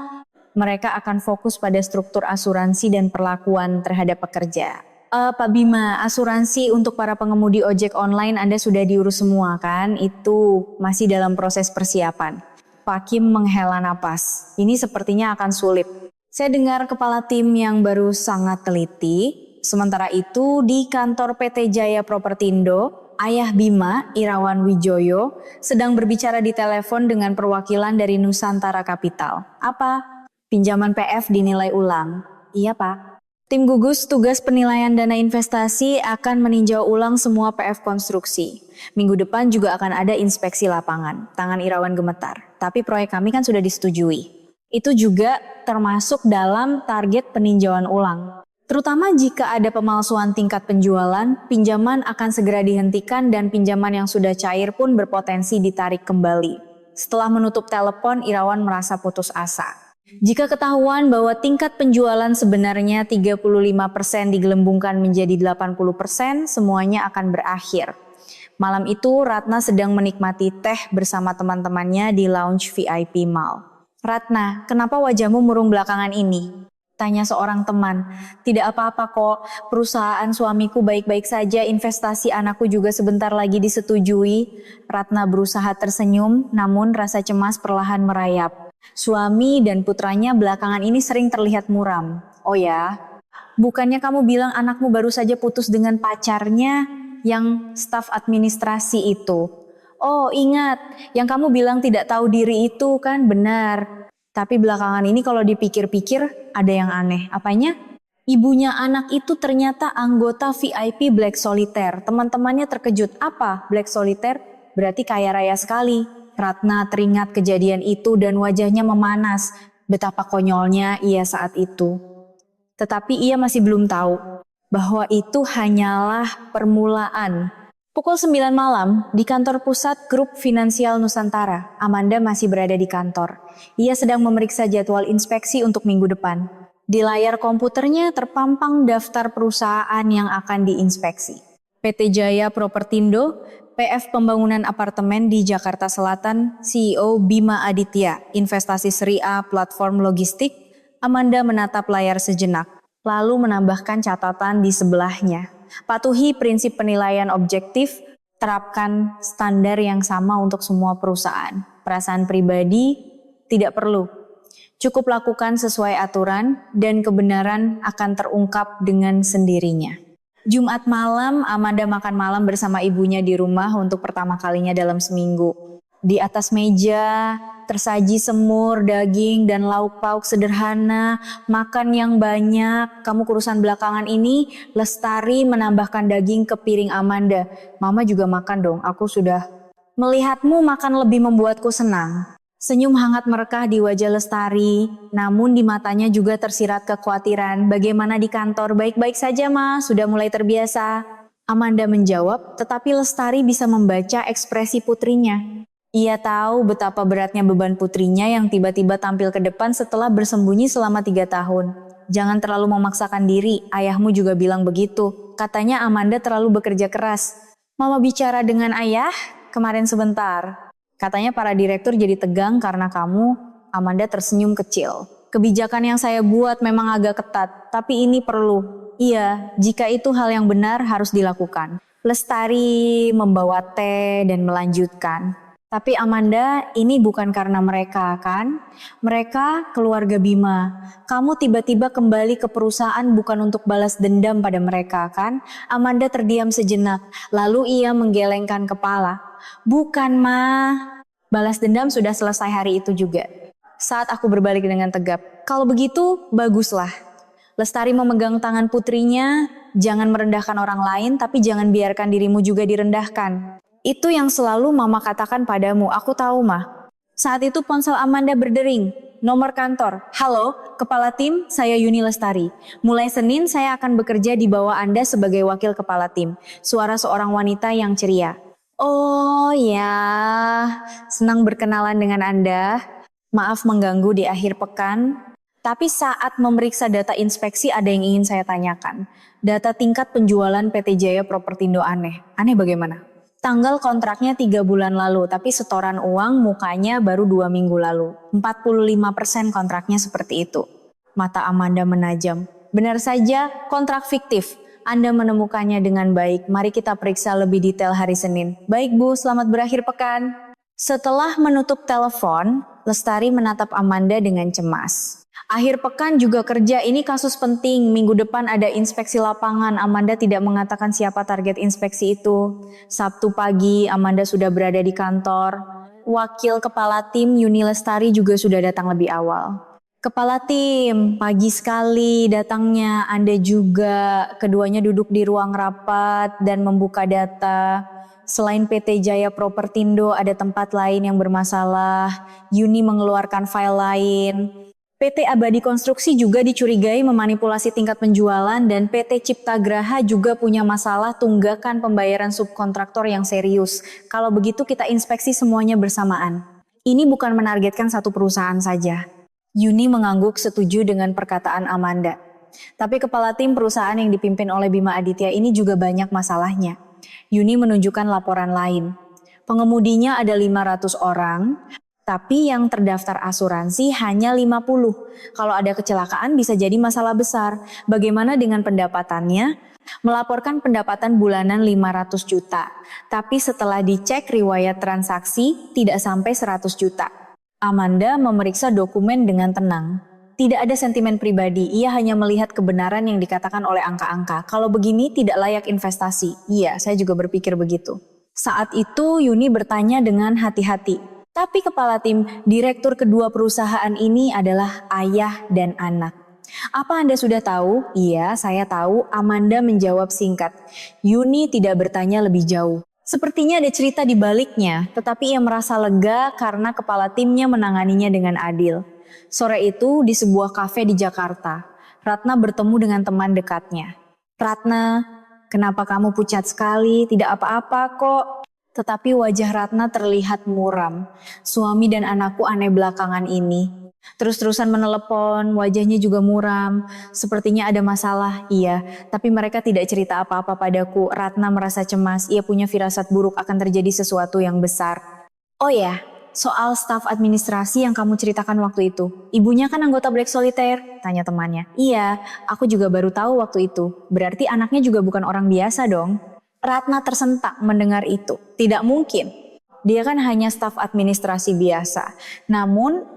S1: mereka akan fokus pada struktur asuransi dan perlakuan terhadap pekerja. Pak Bima, asuransi untuk para pengemudi ojek online Anda sudah diurus semua kan? Itu masih dalam proses persiapan. Pak Kim menghela napas. Ini sepertinya akan sulit. Saya dengar kepala tim yang baru sangat teliti. Sementara itu di kantor PT Jaya Propertindo, ayah Bima, Irawan Wijoyo, sedang berbicara di telepon dengan perwakilan dari Nusantara Capital. Apa? Pinjaman PF dinilai ulang. Iya, Pak. Tim gugus tugas penilaian dana investasi akan meninjau ulang semua PF konstruksi. Minggu depan juga akan ada inspeksi lapangan. Tangan Irawan gemetar. Tapi proyek kami kan sudah disetujui. Itu juga termasuk dalam target peninjauan ulang. Terutama jika ada pemalsuan tingkat penjualan, pinjaman akan segera dihentikan dan pinjaman yang sudah cair pun berpotensi ditarik kembali. Setelah menutup telepon, Irawan merasa putus asa. Jika ketahuan bahwa tingkat penjualan sebenarnya 35% digelembungkan menjadi 80%, semuanya akan berakhir. Malam itu Ratna sedang menikmati teh bersama teman-temannya di lounge VIP mall. Ratna, kenapa wajahmu murung belakangan ini? Tanya seorang teman. Tidak apa-apa kok, perusahaan suamiku baik-baik saja, investasi anakku juga sebentar lagi disetujui. Ratna berusaha tersenyum, namun rasa cemas perlahan merayap. Suami dan putranya belakangan ini sering terlihat muram. Oh ya, bukannya kamu bilang anakmu baru saja putus dengan pacarnya yang staf administrasi itu? Oh ingat, yang kamu bilang tidak tahu diri itu kan benar. Tapi belakangan ini kalau dipikir-pikir ada yang aneh. Apanya? Ibunya anak itu ternyata anggota VIP Black Solitaire. Teman-temannya terkejut. Apa Black Solitaire? Berarti kaya raya sekali. Ratna teringat kejadian itu dan wajahnya memanas. Betapa konyolnya ia saat itu. Tetapi ia masih belum tahu bahwa itu hanyalah permulaan. Pukul 9 malam, di kantor pusat Grup Finansial Nusantara, Amanda masih berada di kantor. Ia sedang memeriksa jadwal inspeksi untuk minggu depan. Di layar komputernya terpampang daftar perusahaan yang akan diinspeksi. PT Jaya Propertindo, PF Pembangunan Apartemen di Jakarta Selatan, CEO Bima Aditya, Investasi Seri A Platform Logistik. Amanda menatap layar sejenak, lalu menambahkan catatan di sebelahnya. Patuhi prinsip penilaian objektif, terapkan standar yang sama untuk semua perusahaan. Perasaan pribadi tidak perlu. Cukup lakukan sesuai aturan dan kebenaran akan terungkap dengan sendirinya. Jumat malam, Amanda makan malam bersama ibunya di rumah untuk pertama kalinya dalam seminggu. Di atas meja, tersaji semur, daging, dan lauk pauk sederhana, makan yang banyak. Kamu kurusan belakangan ini, Lestari menambahkan daging ke piring Amanda. Mama juga makan dong, aku sudah. Melihatmu makan lebih membuatku senang. Senyum hangat merekah di wajah Lestari, namun di matanya juga tersirat kekhawatiran. Bagaimana di kantor? Baik-baik saja, Ma, sudah mulai terbiasa. Amanda menjawab, tetapi Lestari bisa membaca ekspresi putrinya. Ia tahu betapa beratnya beban putrinya yang tiba-tiba tampil ke depan setelah bersembunyi selama 3 tahun. Jangan terlalu memaksakan diri, ayahmu juga bilang begitu. Katanya Amanda terlalu bekerja keras. Mama bicara dengan ayah kemarin sebentar. Katanya para direktur jadi tegang karena kamu. Amanda tersenyum kecil. Kebijakan yang saya buat memang agak ketat, tapi ini perlu. Iya, jika itu hal yang benar harus dilakukan. Lestari membawa teh dan melanjutkan. Tapi Amanda, ini bukan karena mereka kan? Mereka keluarga Bima. Kamu tiba-tiba kembali ke perusahaan bukan untuk balas dendam pada mereka kan? Amanda terdiam sejenak, lalu ia menggelengkan kepala. Bukan, Ma. Balas dendam sudah selesai hari itu juga. Saat aku berbalik dengan tegap. Kalau begitu, baguslah. Lestari memegang tangan putrinya, jangan merendahkan orang lain, tapi jangan biarkan dirimu juga direndahkan. Itu yang selalu Mama katakan padamu, aku tahu, Ma. Saat itu ponsel Amanda berdering. Nomor kantor. Halo, Kepala Tim, saya Yuni Lestari. Mulai Senin saya akan bekerja di bawah Anda sebagai wakil Kepala Tim. Suara seorang wanita yang ceria. Oh ya, senang berkenalan dengan Anda. Maaf mengganggu di akhir pekan. Tapi saat memeriksa data inspeksi ada yang ingin saya tanyakan. Data tingkat penjualan PT Jaya Propertindo aneh. Aneh bagaimana? Tanggal kontraknya 3 bulan lalu, tapi setoran uang mukanya baru 2 minggu lalu. 45% kontraknya seperti itu. Mata Amanda menajam. Benar saja, kontrak fiktif. Anda menemukannya dengan baik. Mari kita periksa lebih detail hari Senin. Baik Bu, selamat berakhir pekan. Setelah menutup telepon, Lestari menatap Amanda dengan cemas. Akhir pekan juga kerja, ini kasus penting. Minggu depan ada inspeksi lapangan. Amanda tidak mengatakan siapa target inspeksi itu. Sabtu pagi Amanda sudah berada di kantor. Wakil kepala tim Yuni Lestari juga sudah datang lebih awal. Kepala tim, pagi sekali datangnya. Anda juga, keduanya duduk di ruang rapat dan membuka data. Selain PT Jaya Propertindo ada tempat lain yang bermasalah. Yuni mengeluarkan file lain. PT Abadi Konstruksi juga dicurigai memanipulasi tingkat penjualan dan PT Cipta Graha juga punya masalah tunggakan pembayaran subkontraktor yang serius. Kalau begitu kita inspeksi semuanya bersamaan. Ini bukan menargetkan satu perusahaan saja. Yuni mengangguk setuju dengan perkataan Amanda. Tapi kepala tim perusahaan yang dipimpin oleh Bima Aditya ini juga banyak masalahnya. Yuni menunjukkan laporan lain. Pengemudinya ada 500 orang. Tapi yang terdaftar asuransi hanya 50. Kalau ada kecelakaan bisa jadi masalah besar. Bagaimana dengan pendapatannya? Melaporkan pendapatan bulanan 500 juta. Tapi setelah dicek riwayat transaksi tidak sampai 100 juta. Amanda memeriksa dokumen dengan tenang. Tidak ada sentimen pribadi, ia hanya melihat kebenaran yang dikatakan oleh angka-angka. Kalau begini tidak layak investasi. Iya, saya juga berpikir begitu. Saat itu Yuni bertanya dengan hati-hati. Tapi kepala tim, direktur kedua perusahaan ini adalah ayah dan anak. Apa Anda sudah tahu? Iya, saya tahu. Amanda menjawab singkat. Yuni tidak bertanya lebih jauh. Sepertinya ada cerita di baliknya, tetapi ia merasa lega karena kepala timnya menanganinya dengan adil. Sore itu di sebuah kafe di Jakarta, Ratna bertemu dengan teman dekatnya. Ratna, kenapa kamu pucat sekali? Tidak apa-apa kok. Tetapi wajah Ratna terlihat muram. Suami dan anakku aneh belakangan ini. Terus-terusan menelepon, wajahnya juga muram. Sepertinya ada masalah, iya. Tapi mereka tidak cerita apa-apa padaku. Ratna merasa cemas, ia punya firasat buruk akan terjadi sesuatu yang besar. Oh ya, soal staf administrasi yang kamu ceritakan waktu itu. Ibunya kan anggota Black Solitaire, tanya temannya. Iya, aku juga baru tahu waktu itu. Berarti anaknya juga bukan orang biasa dong. Ratna tersentak mendengar itu. Tidak mungkin. Dia kan hanya staf administrasi biasa. Namun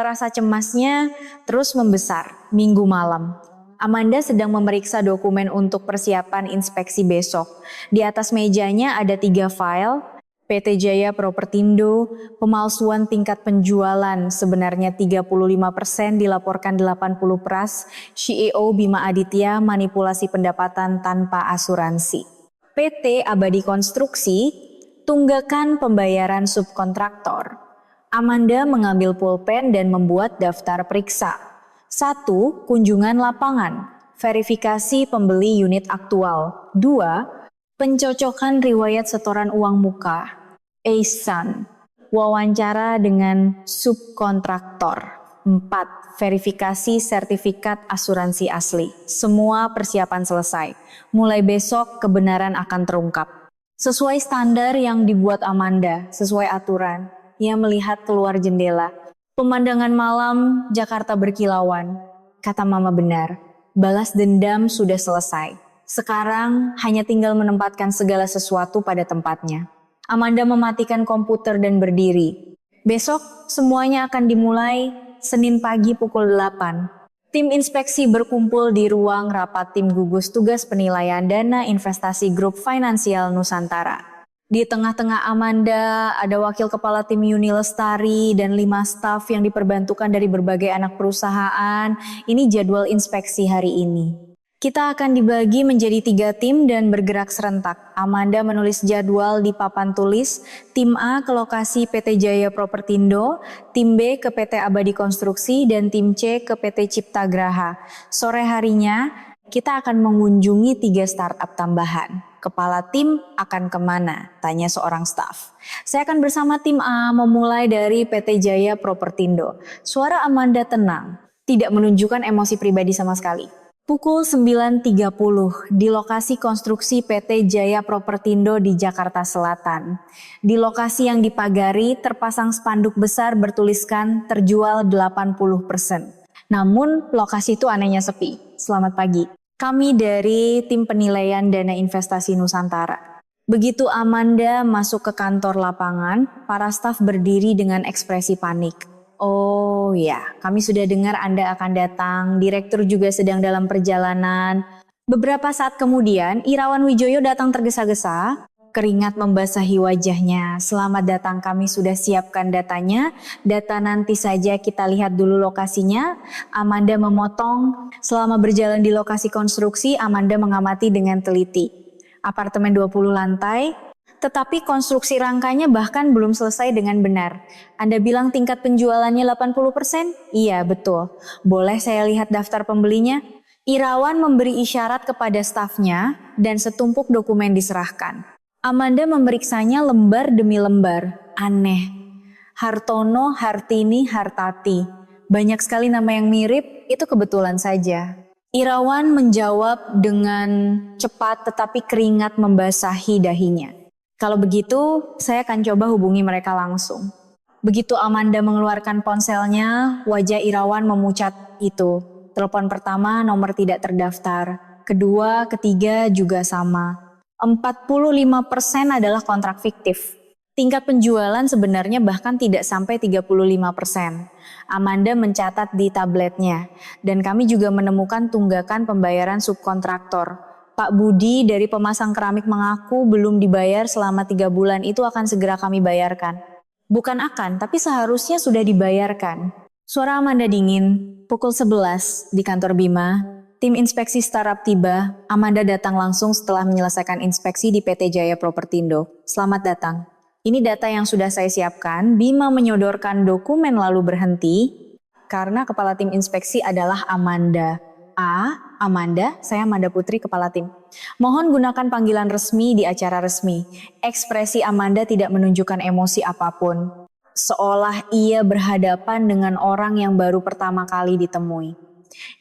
S1: rasa cemasnya terus membesar. Minggu malam, Amanda sedang memeriksa dokumen untuk persiapan inspeksi besok. Di atas mejanya ada 3 file. PT Jaya Propertindo, pemalsuan tingkat penjualan sebenarnya 35% dilaporkan 80 pras. CEO Bima Aditya manipulasi pendapatan tanpa asuransi. PT Abadi Konstruksi, tunggakan pembayaran subkontraktor. Amanda mengambil pulpen dan membuat daftar periksa. 1. Kunjungan lapangan. Verifikasi pembeli unit aktual. 2. Pencocokan riwayat setoran uang muka. ASAN. Wawancara dengan subkontraktor. 4. Verifikasi sertifikat asuransi asli. Semua persiapan selesai. Mulai besok kebenaran akan terungkap. Sesuai standar yang dibuat Amanda, sesuai aturan. Ia melihat keluar jendela. Pemandangan malam Jakarta berkilauan. Kata Mama benar, balas dendam sudah selesai. Sekarang hanya tinggal menempatkan segala sesuatu pada tempatnya. Amanda mematikan komputer dan berdiri. Besok semuanya akan dimulai Senin pagi pukul 8. Tim inspeksi berkumpul di ruang rapat tim gugus tugas penilaian dana investasi grup finansial Nusantara. Di tengah-tengah Amanda ada wakil kepala tim Yuni Lestari dan 5 staf yang diperbantukan dari berbagai anak perusahaan. Ini jadwal inspeksi hari ini. Kita akan dibagi menjadi 3 tim dan bergerak serentak. Amanda menulis jadwal di papan tulis. Tim A ke lokasi PT Jaya Propertindo, tim B ke PT Abadi Konstruksi, dan tim C ke PT Cipta Graha. Sore harinya kita akan mengunjungi 3 startup tambahan. Kepala tim akan kemana? Tanya seorang staf. Saya akan bersama tim A memulai dari PT Jaya Propertindo. Suara Amanda tenang, tidak menunjukkan emosi pribadi sama sekali. Pukul 9.30 di lokasi konstruksi PT Jaya Propertindo di Jakarta Selatan. Di lokasi yang dipagari terpasang spanduk besar bertuliskan terjual 80%. Namun lokasi itu anehnya sepi. Selamat pagi. Kami dari tim penilaian dana investasi Nusantara. Begitu Amanda masuk ke kantor lapangan, para staf berdiri dengan ekspresi panik. Oh ya, kami sudah dengar Anda akan datang, direktur juga sedang dalam perjalanan. Beberapa saat kemudian, Irawan Wijoyo datang tergesa-gesa, keringat membasahi wajahnya. Selamat datang, kami sudah siapkan datanya. Data nanti saja kita lihat dulu lokasinya. Amanda memotong. Selama berjalan di lokasi konstruksi, Amanda mengamati dengan teliti. Apartemen 20 lantai, tetapi konstruksi rangkanya bahkan belum selesai dengan benar. Anda bilang tingkat penjualannya 80%? Iya, betul. Boleh saya lihat daftar pembelinya? Irawan memberi isyarat kepada stafnya dan setumpuk dokumen diserahkan. Amanda memeriksanya lembar demi lembar. Aneh. Hartono, Hartini, Hartati. Banyak sekali nama yang mirip, itu kebetulan saja. Irawan menjawab dengan cepat tetapi keringat membasahi dahinya. Kalau begitu, saya akan coba hubungi mereka langsung. Begitu Amanda mengeluarkan ponselnya, wajah Irawan memucat itu. Telepon pertama nomor tidak terdaftar, kedua, ketiga juga sama. 45% adalah kontrak fiktif. Tingkat penjualan sebenarnya bahkan tidak sampai 35%. Amanda mencatat di tabletnya, dan kami juga menemukan tunggakan pembayaran subkontraktor. Pak Budi dari pemasang keramik mengaku belum dibayar selama 3 bulan, itu akan segera kami bayarkan. Bukan akan, tapi seharusnya sudah dibayarkan. Suara Amanda dingin. Pukul 11 di kantor Bima, tim inspeksi startup tiba. Amanda datang langsung setelah menyelesaikan inspeksi di PT Jaya Propertindo. Selamat datang. Ini data yang sudah saya siapkan. Bima menyodorkan dokumen lalu berhenti karena kepala tim inspeksi adalah Amanda. Amanda, saya Amanda Putri, kepala tim. Mohon gunakan panggilan resmi di acara resmi. Ekspresi Amanda tidak menunjukkan emosi apapun. Seolah ia berhadapan dengan orang yang baru pertama kali ditemui.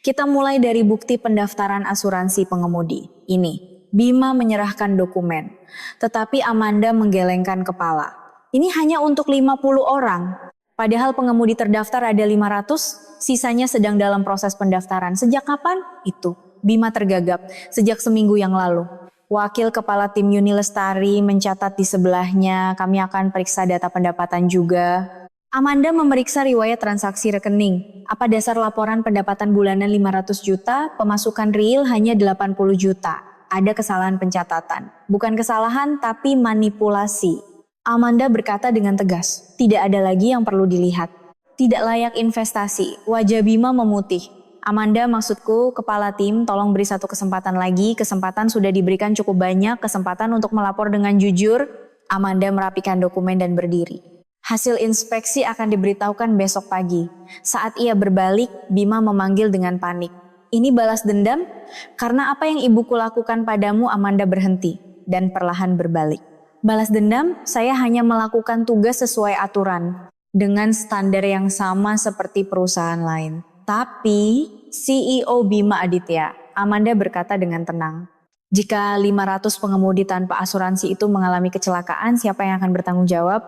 S1: Kita mulai dari bukti pendaftaran asuransi pengemudi. Ini, Bima menyerahkan dokumen. Tetapi Amanda menggelengkan kepala. Ini hanya untuk 50 orang. Padahal pengemudi terdaftar ada 500, sisanya sedang dalam proses pendaftaran. Sejak kapan? Itu. Bima tergagap. Sejak seminggu yang lalu. Wakil Kepala Tim Yuni Lestari mencatat di sebelahnya, kami akan periksa data pendapatan juga. Amanda memeriksa riwayat transaksi rekening. Apa dasar laporan pendapatan bulanan 500 juta, pemasukan real hanya 80 juta. Ada kesalahan pencatatan. Bukan kesalahan, tapi manipulasi. Amanda berkata dengan tegas, tidak ada lagi yang perlu dilihat. Tidak layak investasi. Wajah Bima memutih. Amanda, maksudku, kepala tim, tolong beri satu kesempatan lagi. Kesempatan sudah diberikan cukup banyak, kesempatan untuk melapor dengan jujur. Amanda merapikan dokumen dan berdiri. Hasil inspeksi akan diberitahukan besok pagi. Saat ia berbalik, Bima memanggil dengan panik. Ini balas dendam? Karena apa yang ibuku lakukan padamu, Amanda berhenti dan perlahan berbalik. Balas dendam? Saya hanya melakukan tugas sesuai aturan, dengan standar yang sama seperti perusahaan lain. Tapi CEO Bima Aditya, Amanda berkata dengan tenang. Jika 500 pengemudi tanpa asuransi itu mengalami kecelakaan, siapa yang akan bertanggung jawab?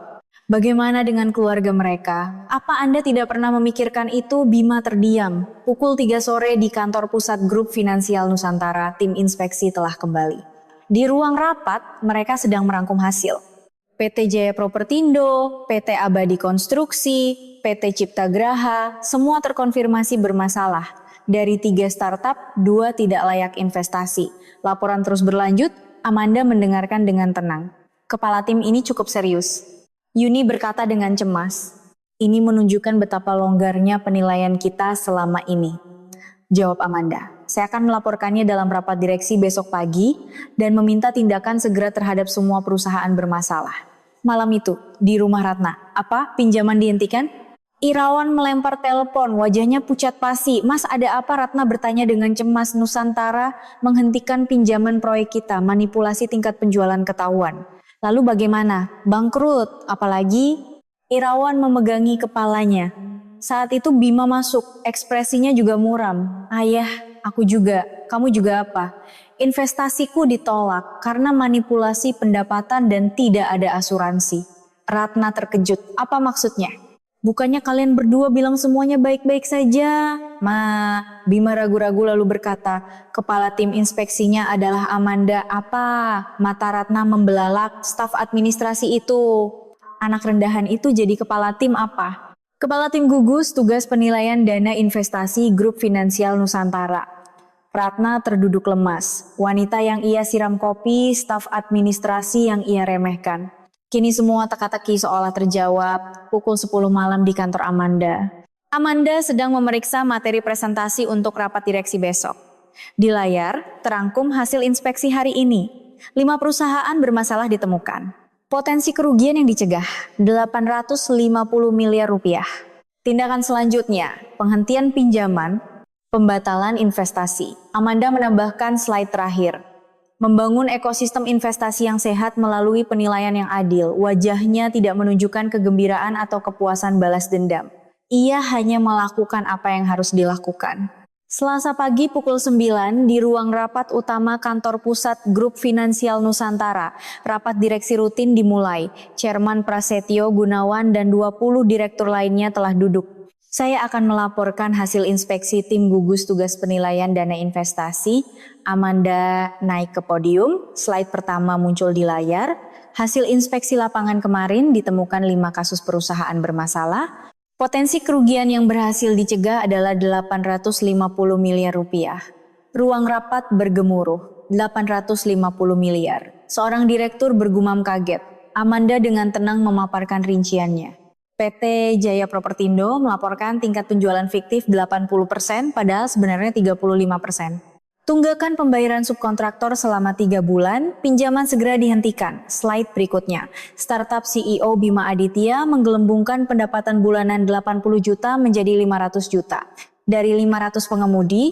S1: Bagaimana dengan keluarga mereka? Apa Anda tidak pernah memikirkan itu? Bima terdiam. Pukul 3 sore di kantor pusat Grup Finansial Nusantara, tim inspeksi telah kembali. Di ruang rapat, mereka sedang merangkum hasil. PT Jaya Propertindo, PT Abadi Konstruksi, PT Cipta Graha, semua terkonfirmasi bermasalah. Dari 3 startup, 2 tidak layak investasi. Laporan terus berlanjut, Amanda mendengarkan dengan tenang. Kepala tim ini cukup serius. Yuni berkata dengan cemas. Ini menunjukkan betapa longgarnya penilaian kita selama ini. Jawab Amanda. Saya akan melaporkannya dalam rapat direksi besok pagi dan meminta tindakan segera terhadap semua perusahaan bermasalah. Malam itu, di rumah Ratna. Apa? Pinjaman dihentikan? Irawan melempar telepon, wajahnya pucat pasi. Mas, ada apa? Ratna bertanya dengan cemas. Nusantara menghentikan pinjaman proyek kita, manipulasi tingkat penjualan ketahuan. Lalu bagaimana? Bangkrut. Apalagi? Irawan memegangi kepalanya. Saat itu Bima masuk, ekspresinya juga muram. Ayah, aku juga. Kamu juga apa? Investasiku ditolak karena manipulasi pendapatan dan tidak ada asuransi. Ratna terkejut. Apa maksudnya? Bukannya kalian berdua bilang semuanya baik-baik saja? Bima ragu-ragu lalu berkata, kepala tim inspeksinya adalah Amanda. Apa? Mata Ratna membelalak. Staf administrasi itu. Anak rendahan itu jadi kepala tim apa? Kepala Tim Gugus Tugas Penilaian Dana Investasi Grup Finansial Nusantara. Ratna terduduk lemas, wanita yang ia siram kopi, staf administrasi yang ia remehkan. Kini semua teka-teki seolah terjawab pukul 10 malam di kantor Amanda. Amanda sedang memeriksa materi presentasi untuk rapat direksi besok. Di layar, terangkum hasil inspeksi hari ini. 5 perusahaan bermasalah ditemukan. Potensi kerugian yang dicegah, 850 miliar rupiah. Tindakan selanjutnya, penghentian pinjaman, pembatalan investasi. Amanda menambahkan slide terakhir. Membangun ekosistem investasi yang sehat melalui penilaian yang adil. Wajahnya tidak menunjukkan kegembiraan atau kepuasan balas dendam. Ia hanya melakukan apa yang harus dilakukan. Selasa pagi pukul 9 di ruang rapat utama kantor pusat Grup Finansial Nusantara, rapat direksi rutin dimulai. Chairman Prasetyo Gunawan dan 20 direktur lainnya telah duduk. Saya akan melaporkan hasil inspeksi tim gugus tugas penilaian dana investasi. Amanda naik ke podium, slide pertama muncul di layar. Hasil inspeksi lapangan kemarin ditemukan 5 kasus perusahaan bermasalah. Potensi kerugian yang berhasil dicegah adalah 850 miliar rupiah. Ruang rapat bergemuruh, 850 miliar. Seorang direktur bergumam kaget. Amanda dengan tenang memaparkan rinciannya. PT Jaya Propertindo melaporkan tingkat penjualan fiktif 80%, padahal sebenarnya 35%. Tunggakan pembayaran subkontraktor selama 3 bulan, pinjaman segera dihentikan. Slide berikutnya. Startup CEO Bima Aditya menggelembungkan pendapatan bulanan 80 juta menjadi 500 juta. Dari 500 pengemudi,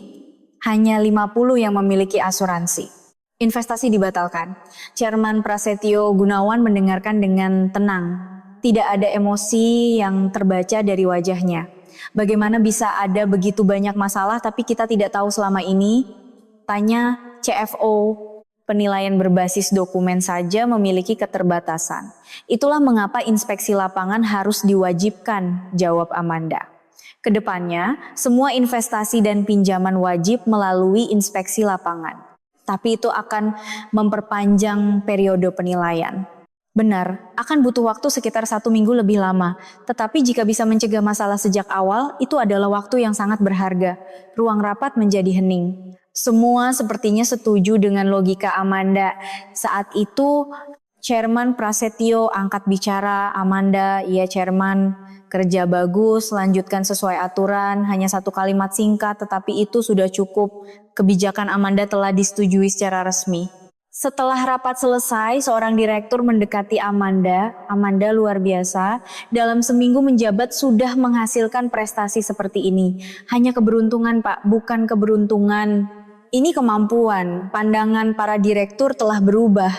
S1: hanya 50 yang memiliki asuransi. Investasi dibatalkan. Chairman Prasetyo Gunawan mendengarkan dengan tenang. Tidak ada emosi yang terbaca dari wajahnya. Bagaimana bisa ada begitu banyak masalah tapi kita tidak tahu selama ini? Tanya CFO, penilaian berbasis dokumen saja memiliki keterbatasan. Itulah mengapa inspeksi lapangan harus diwajibkan, jawab Amanda. Kedepannya, semua investasi dan pinjaman wajib melalui inspeksi lapangan. Tapi itu akan memperpanjang periode penilaian. Benar, akan butuh waktu sekitar 1 minggu lebih lama. Tetapi jika bisa mencegah masalah sejak awal, itu adalah waktu yang sangat berharga. Ruang rapat menjadi hening. Semua sepertinya setuju dengan logika Amanda. Saat itu Chairman Prasetyo angkat bicara, Amanda, ya Chairman, kerja bagus, lanjutkan sesuai aturan, hanya 1 kalimat singkat tetapi itu sudah cukup. Kebijakan Amanda telah disetujui secara resmi. Setelah rapat selesai, seorang direktur mendekati Amanda. Amanda luar biasa, dalam seminggu menjabat sudah menghasilkan prestasi seperti ini. Hanya keberuntungan Pak, bukan keberuntungan. Ini kemampuan, pandangan para direktur telah berubah.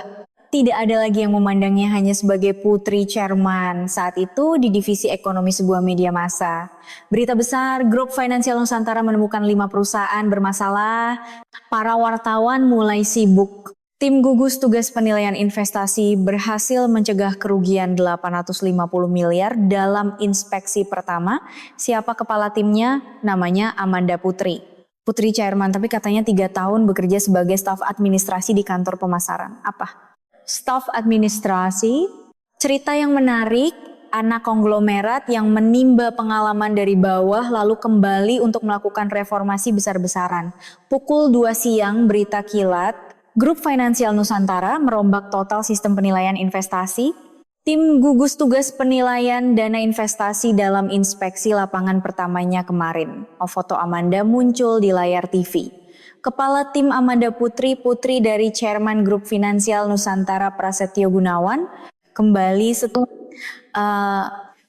S1: Tidak ada lagi yang memandangnya hanya sebagai putri chairman. Saat itu di divisi ekonomi sebuah media massa. Berita besar, Grup Finansial Nusantara menemukan 5 perusahaan bermasalah. Para wartawan mulai sibuk. Tim gugus tugas penilaian investasi berhasil mencegah kerugian 850 miliar dalam inspeksi pertama. Siapa kepala timnya? Namanya Amanda Putri. Putri Chairman, tapi katanya 3 tahun bekerja sebagai staf administrasi di kantor pemasaran. Apa? Staf administrasi, cerita yang menarik, anak konglomerat yang menimba pengalaman dari bawah lalu kembali untuk melakukan reformasi besar-besaran. Pukul 2 siang berita kilat, Grup Finansial Nusantara merombak total sistem penilaian investasi. Tim gugus tugas penilaian dana investasi dalam inspeksi lapangan pertamanya kemarin. Foto Amanda muncul di layar TV. Kepala tim Amanda Putri dari Chairman Grup Finansial Nusantara Prasetyo Gunawan kembali setelah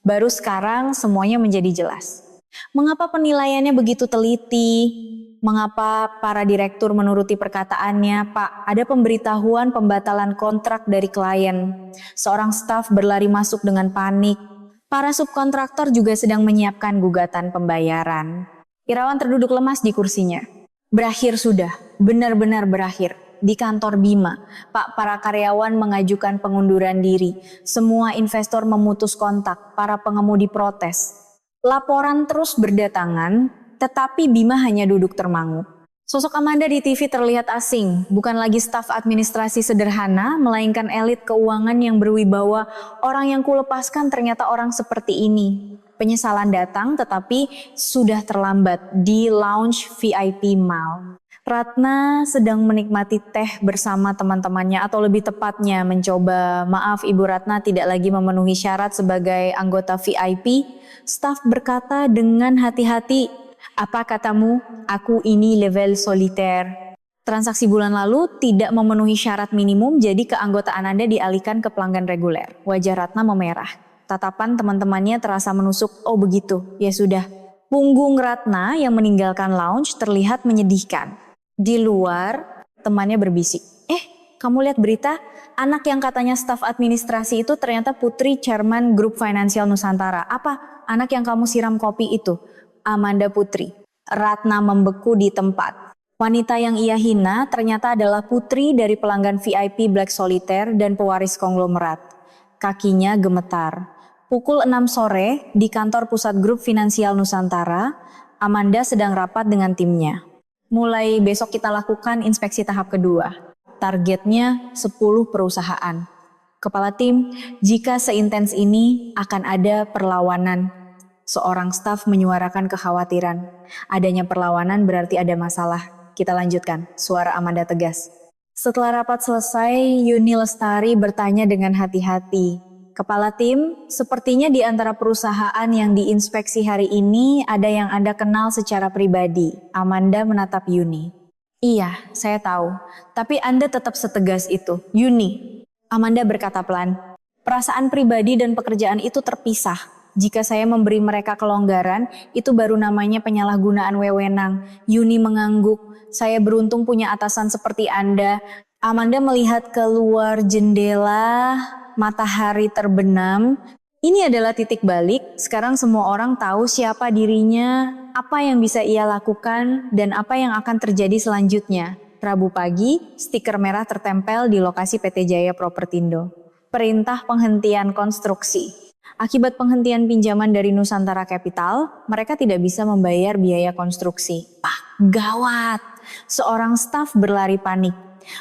S1: baru sekarang semuanya menjadi jelas. Mengapa penilaiannya begitu teliti? Mengapa para direktur menuruti perkataannya? Pak, ada pemberitahuan pembatalan kontrak dari klien. Seorang staf berlari masuk dengan panik. Para subkontraktor juga sedang menyiapkan gugatan pembayaran. Irawan terduduk lemas di kursinya. Berakhir sudah, benar-benar berakhir. Di kantor Bima, Pak, para karyawan mengajukan pengunduran diri. Semua investor memutus kontak, para pengemudi protes. Laporan terus berdatangan, tetapi Bima hanya duduk termangu. Sosok Amanda di TV terlihat asing, bukan lagi staf administrasi sederhana, melainkan elit keuangan yang berwibawa. Orang yang kulepaskan ternyata orang seperti ini. Penyesalan datang tetapi sudah terlambat di lounge VIP Mall. Ratna sedang menikmati teh bersama teman-temannya, atau lebih tepatnya mencoba, maaf Ibu Ratna tidak lagi memenuhi syarat sebagai anggota VIP. Staf berkata dengan hati-hati, "Apa katamu? Aku ini level soliter." Transaksi bulan lalu tidak memenuhi syarat minimum, jadi keanggotaan Anda dialihkan ke pelanggan reguler. Wajah Ratna memerah. Tatapan teman-temannya terasa menusuk, "Oh begitu, ya sudah." Punggung Ratna yang meninggalkan lounge terlihat menyedihkan. Di luar, temannya berbisik, kamu lihat berita? Anak yang katanya staf administrasi itu ternyata putri chairman grup Finansial Nusantara. Apa? Anak yang kamu siram kopi itu? Amanda Putri. Ratna membeku di tempat. Wanita yang ia hina ternyata adalah putri dari pelanggan VIP Black Solitaire dan pewaris konglomerat. Kakinya gemetar. Pukul 6 sore di kantor pusat grup Finansial Nusantara, Amanda sedang rapat dengan timnya. Mulai besok kita lakukan inspeksi tahap kedua. Targetnya 10 perusahaan. Kepala tim, jika seintens ini akan ada perlawanan. Seorang staf menyuarakan kekhawatiran. Adanya perlawanan berarti ada masalah. Kita lanjutkan, suara Amanda tegas. Setelah rapat selesai, Yuni Lestari bertanya dengan hati-hati. Kepala tim, sepertinya di antara perusahaan yang diinspeksi hari ini ada yang Anda kenal secara pribadi. Amanda menatap Yuni. Iya, saya tahu. Tapi Anda tetap setegas itu. Yuni, Amanda berkata pelan. Perasaan pribadi dan pekerjaan itu terpisah. Jika saya memberi mereka kelonggaran, itu baru namanya penyalahgunaan wewenang. Yuni mengangguk. Saya beruntung punya atasan seperti Anda. Amanda melihat keluar jendela, matahari terbenam. Ini adalah titik balik. Sekarang semua orang tahu siapa dirinya, apa yang bisa ia lakukan, dan apa yang akan terjadi selanjutnya. Rabu pagi, stiker merah tertempel di lokasi PT Jaya Propertindo. Perintah penghentian konstruksi. Akibat penghentian pinjaman dari Nusantara Capital, mereka tidak bisa membayar biaya konstruksi. Gawat! Seorang staf berlari panik.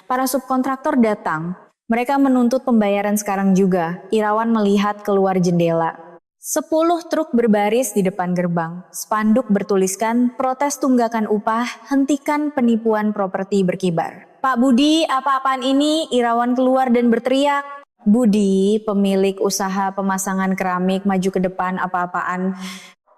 S1: Para subkontraktor datang. Mereka menuntut pembayaran sekarang juga. Irawan melihat keluar jendela. 10 truk berbaris di depan gerbang. Spanduk bertuliskan, protes tunggakan upah, hentikan penipuan properti berkibar. Pak Budi, apa-apaan ini? Irawan keluar dan berteriak. Budi, pemilik usaha pemasangan keramik, maju ke depan, apa-apaan.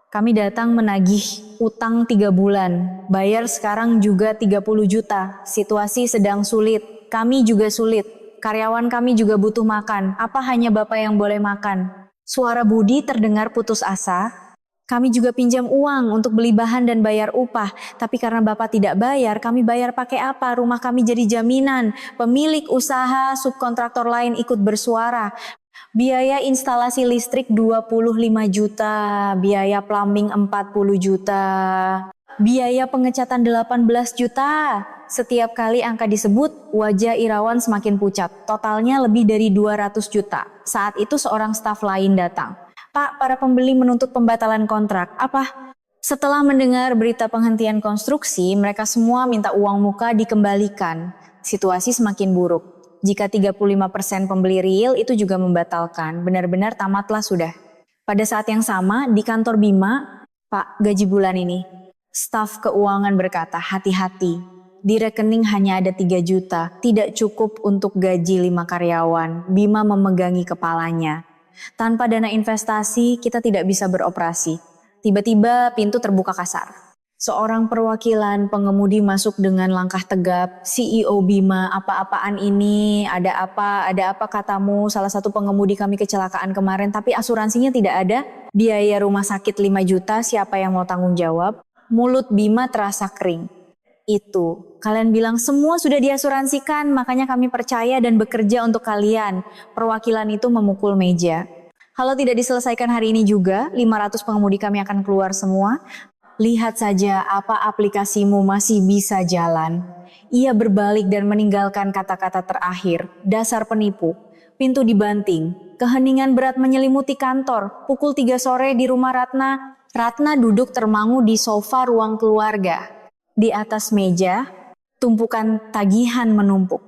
S1: Kami datang menagih utang 3 bulan. Bayar sekarang juga 30 juta. Situasi sedang sulit. Kami juga sulit. Karyawan kami juga butuh makan. Apa hanya Bapak yang boleh makan? Suara Budi terdengar putus asa. Kami juga pinjam uang untuk beli bahan dan bayar upah. Tapi karena Bapak tidak bayar, kami bayar pakai apa? Rumah kami jadi jaminan. Pemilik usaha, subkontraktor lain ikut bersuara. Biaya instalasi listrik 25 juta. Biaya plumbing 40 juta. Biaya pengecatan 18 juta. Setiap kali angka disebut, wajah Irawan semakin pucat. Totalnya lebih dari 200 juta. Saat itu seorang staf lain datang. Pak, para pembeli menuntut pembatalan kontrak. Apa? Setelah mendengar berita penghentian konstruksi, mereka semua minta uang muka dikembalikan. Situasi semakin buruk. Jika 35% pembeli real itu juga membatalkan. Benar-benar tamatlah sudah. Pada saat yang sama, di kantor Bima, Pak, gaji bulan ini. Staf keuangan berkata, hati-hati. Di rekening hanya ada 3 juta, tidak cukup untuk gaji 5 karyawan. Bima memegangi kepalanya. Tanpa dana investasi, kita tidak bisa beroperasi. Tiba-tiba pintu terbuka kasar. Seorang perwakilan pengemudi masuk dengan langkah tegap. CEO Bima, apa-apaan ini? Ada apa katamu? Salah satu pengemudi kami kecelakaan kemarin, tapi asuransinya tidak ada. Biaya rumah sakit 5 juta, siapa yang mau tanggung jawab? Mulut Bima terasa kering. Itu, kalian bilang semua sudah diasuransikan, makanya kami percaya dan bekerja untuk kalian. Perwakilan itu memukul meja. Kalau tidak diselesaikan hari ini juga, 500 pengemudi kami akan keluar semua. Lihat saja apa aplikasimu masih bisa jalan. Ia berbalik dan meninggalkan kata-kata terakhir. Dasar penipu. Pintu dibanting. Keheningan berat menyelimuti kantor. Pukul 3 sore di rumah Ratna. Ratna duduk termangu di sofa ruang keluarga. Di atas meja, tumpukan tagihan menumpuk.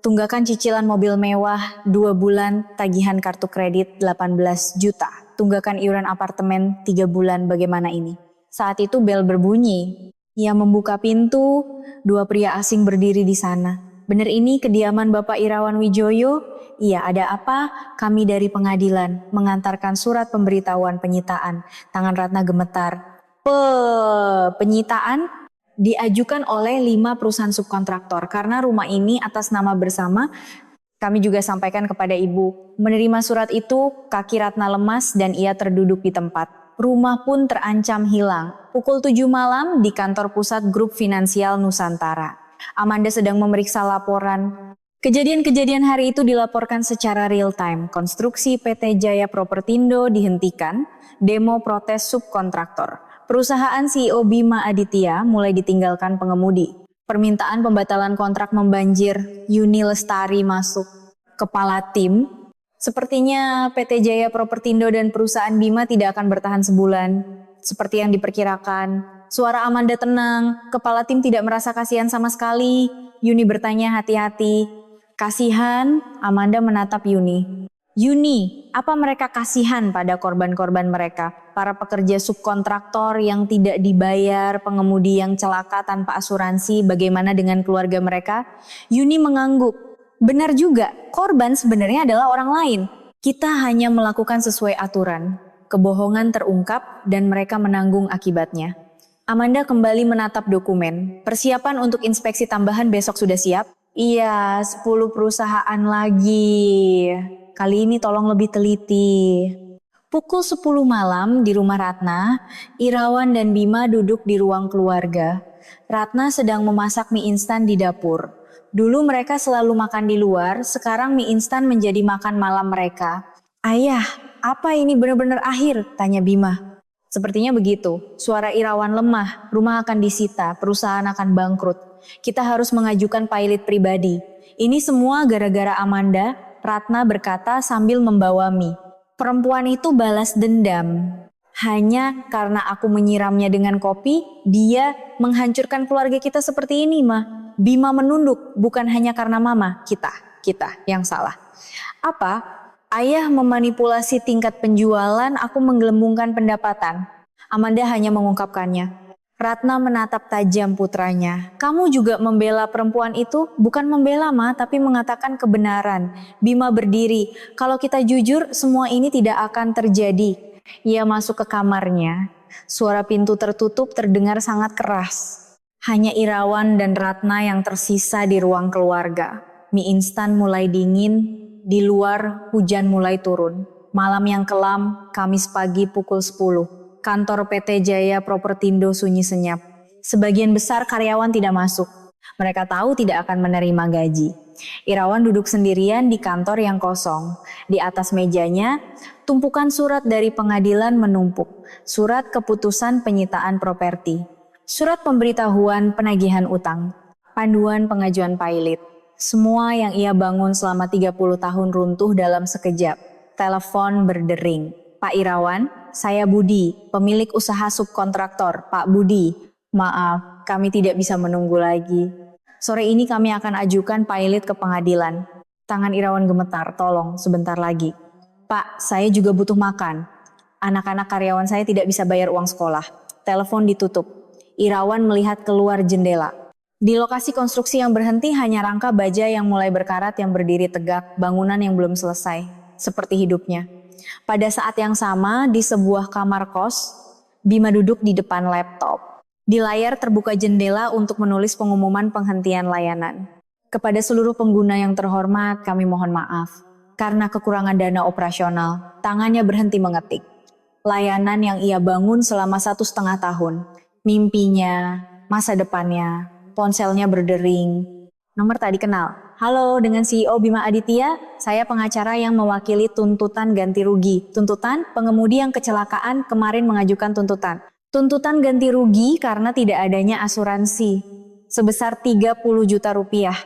S1: Tunggakan cicilan mobil mewah, 2 bulan, tagihan kartu kredit 18 juta. tunggakan iuran apartemen 3 bulan, bagaimana ini? Saat itu bel berbunyi. Ia membuka pintu, 2 pria asing berdiri di sana. Benar ini kediaman Bapak Irawan Wijoyo? Iya, ada apa? Kami dari pengadilan, mengantarkan surat pemberitahuan penyitaan. Tangan Ratna gemetar. Penyitaan? Diajukan oleh 5 perusahaan subkontraktor. Karena rumah ini atas nama bersama, kami juga sampaikan kepada ibu. Menerima surat itu, kaki Ratna lemas dan ia terduduk di tempat. Rumah pun terancam hilang. Pukul 7 malam di kantor pusat Grup Finansial Nusantara. Amanda sedang memeriksa laporan. Kejadian-kejadian hari itu dilaporkan secara real time. Konstruksi PT Jaya Propertindo dihentikan, demo protes subkontraktor. Perusahaan CEO Bima Aditya mulai ditinggalkan pengemudi. Permintaan pembatalan kontrak membanjir. Yuni Lestari masuk. Kepala tim. Sepertinya PT Jaya Propertindo dan perusahaan Bima tidak akan bertahan sebulan. Seperti yang diperkirakan. Suara Amanda tenang, kepala tim tidak merasa kasihan sama sekali. Yuni bertanya hati-hati. Kasihan? Amanda menatap Yuni. Yuni, apa mereka kasihan pada korban-korban mereka? Para pekerja subkontraktor yang tidak dibayar, pengemudi yang celaka tanpa asuransi, bagaimana dengan keluarga mereka? Yuni mengangguk. Benar juga, korban sebenarnya adalah orang lain. Kita hanya melakukan sesuai aturan. Kebohongan terungkap dan mereka menanggung akibatnya. Amanda kembali menatap dokumen. Persiapan untuk inspeksi tambahan besok sudah siap? Iya, 10 perusahaan lagi. Kali ini tolong lebih teliti. Pukul 10 malam di rumah Ratna, Irawan dan Bima duduk di ruang keluarga. Ratna sedang memasak mie instan di dapur. Dulu mereka selalu makan di luar, sekarang mie instan menjadi makan malam mereka. Ayah, apa ini benar-benar akhir? Tanya Bima. Sepertinya begitu. Suara Irawan lemah, rumah akan disita, perusahaan akan bangkrut. Kita harus mengajukan pilot pribadi. Ini semua gara-gara Amanda, Ratna berkata sambil membawa mie. Perempuan itu balas dendam. Hanya karena aku menyiramnya dengan kopi, dia menghancurkan keluarga kita seperti ini, Ma. Bima menunduk, bukan hanya karena mama, kita yang salah. Apa? Ayah memanipulasi tingkat penjualan, aku menggelembungkan pendapatan. Amanda hanya mengungkapkannya. Ratna menatap tajam putranya. Kamu juga membela perempuan itu? Bukan membela, Ma, tapi mengatakan kebenaran. Bima berdiri. Kalau kita jujur, semua ini tidak akan terjadi. Ia masuk ke kamarnya. Suara pintu tertutup terdengar sangat keras. Hanya Irawan dan Ratna yang tersisa di ruang keluarga. Mie instan mulai dingin, di luar hujan mulai turun. Malam yang kelam, Kamis pagi pukul 10. Kantor PT Jaya Propertindo sunyi senyap. Sebagian besar karyawan tidak masuk. Mereka tahu tidak akan menerima gaji. Irawan duduk sendirian di kantor yang kosong. Di atas mejanya, tumpukan surat dari pengadilan menumpuk. Surat keputusan penyitaan properti. Surat pemberitahuan penagihan utang, panduan pengajuan pilot. Semua yang ia bangun selama 30 tahun runtuh dalam sekejap. Telepon berdering. Pak Irawan, saya Budi, pemilik usaha subkontraktor. Pak Budi, maaf, kami tidak bisa menunggu lagi. Sore ini kami akan ajukan pilot ke pengadilan. Tangan Irawan gemetar, tolong sebentar lagi. Pak, saya juga butuh makan. Anak-anak karyawan saya tidak bisa bayar uang sekolah. Telepon ditutup. Irawan melihat keluar jendela. Di lokasi konstruksi yang berhenti hanya rangka baja yang mulai berkarat yang berdiri tegak, bangunan yang belum selesai, seperti hidupnya. Pada saat yang sama, di sebuah kamar kos, Bima duduk di depan laptop. Di layar terbuka jendela untuk menulis pengumuman penghentian layanan. Kepada seluruh pengguna yang terhormat, kami mohon maaf. Karena kekurangan dana operasional, tangannya berhenti mengetik. Layanan yang ia bangun selama 1,5 tahun. Mimpinya, masa depannya, ponselnya berdering. Nomor tadi kenal. Halo, dengan CEO Bima Aditya, saya pengacara yang mewakili tuntutan ganti rugi. Tuntutan pengemudi yang kecelakaan kemarin mengajukan tuntutan. Tuntutan ganti rugi karena tidak adanya asuransi. Sebesar 30 juta rupiah.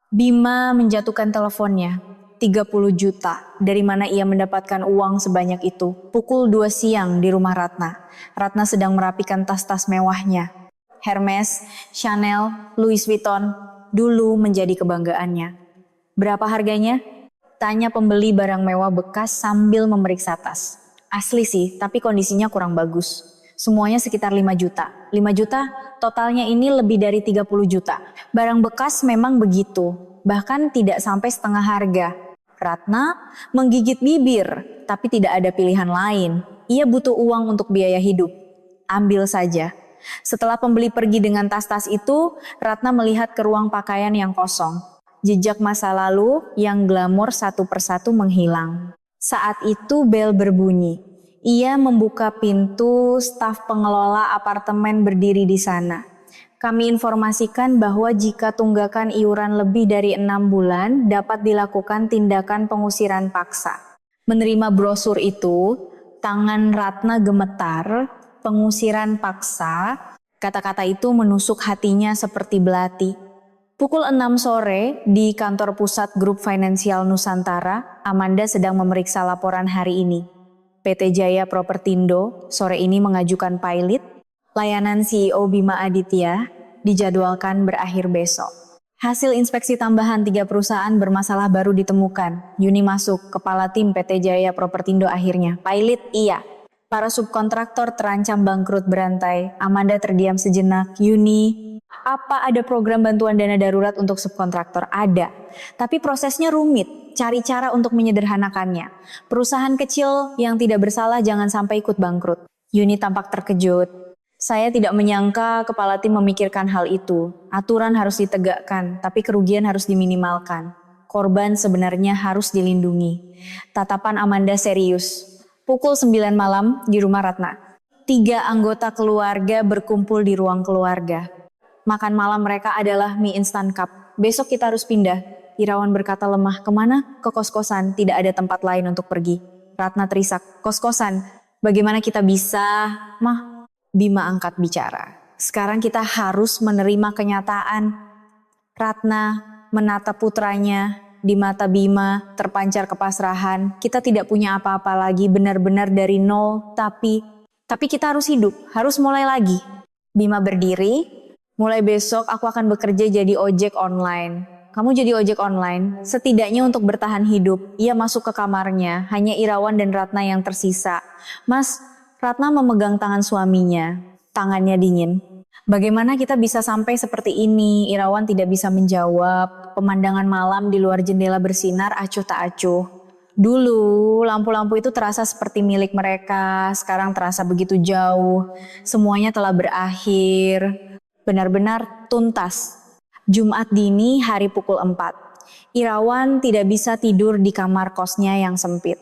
S1: Bima menjatuhkan teleponnya. 30 juta. Dari mana ia mendapatkan uang sebanyak itu? Pukul 2 siang di rumah Ratna. Ratna sedang merapikan tas-tas mewahnya. Hermes, Chanel, Louis Vuitton dulu menjadi kebanggaannya. Berapa harganya? Tanya pembeli barang mewah bekas sambil memeriksa tas. Asli sih, tapi kondisinya kurang bagus. Semuanya sekitar 5 juta. 5 juta, totalnya ini lebih dari 30 juta. Barang bekas memang begitu, bahkan tidak sampai setengah harga. Ratna menggigit bibir, tapi tidak ada pilihan lain. Ia butuh uang untuk biaya hidup. Ambil saja. Setelah pembeli pergi dengan tas-tas itu, Ratna melihat ke ruang pakaian yang kosong. Jejak masa lalu yang glamor satu persatu menghilang. Saat itu bel berbunyi. Ia membuka pintu, staf pengelola apartemen berdiri di sana. Kami informasikan bahwa jika tunggakan iuran lebih dari 6 bulan, dapat dilakukan tindakan pengusiran paksa. Menerima brosur itu, tangan Ratna gemetar. Pengusiran paksa, kata-kata itu menusuk hatinya seperti belati. Pukul 6 sore di kantor pusat Grup Finansial Nusantara, Amanda sedang memeriksa laporan hari ini. PT Jaya Propertindo sore ini mengajukan pilot, layanan CEO Bima Aditya dijadwalkan berakhir besok. Hasil inspeksi tambahan 3 perusahaan bermasalah baru ditemukan. Yuni masuk, kepala tim PT Jaya Propertindo akhirnya. Pilot iya. Para subkontraktor terancam bangkrut berantai. Amanda terdiam sejenak. Yuni, apa ada program bantuan dana darurat untuk subkontraktor? Ada. Tapi prosesnya rumit. Cari cara untuk menyederhanakannya. Perusahaan kecil yang tidak bersalah jangan sampai ikut bangkrut. Yuni tampak terkejut. Saya tidak menyangka kepala tim memikirkan hal itu. Aturan harus ditegakkan, tapi kerugian harus diminimalkan. Korban sebenarnya harus dilindungi. Tatapan Amanda serius. Pukul 9 malam di rumah Ratna. 3 anggota keluarga berkumpul di ruang keluarga. Makan malam mereka adalah mie instan cup. Besok kita harus pindah. Irawan berkata lemah, kemana? Ke kos-kosan, tidak ada tempat lain untuk pergi. Ratna terisak, kos-kosan, bagaimana kita bisa? Mah, Bima angkat bicara. Sekarang kita harus menerima kenyataan. Ratna menatap putranya. Di mata Bima terpancar kepasrahan. Kita tidak punya apa-apa lagi, benar-benar dari nol. Tapi kita harus hidup, harus mulai lagi. Bima berdiri. Mulai besok aku akan bekerja jadi ojek online. Kamu jadi ojek online, setidaknya untuk bertahan hidup. Ia masuk ke kamarnya, hanya Irawan dan Ratna yang tersisa. Mas, Ratna memegang tangan suaminya. Tangannya dingin. Bagaimana kita bisa sampai seperti ini? Irawan tidak bisa menjawab. Pemandangan malam di luar jendela bersinar acuh tak acuh. Dulu lampu-lampu itu terasa seperti milik mereka, sekarang terasa begitu jauh. Semuanya telah berakhir, benar-benar tuntas. Jumat dini hari pukul 4. Irawan tidak bisa tidur di kamar kosnya yang sempit.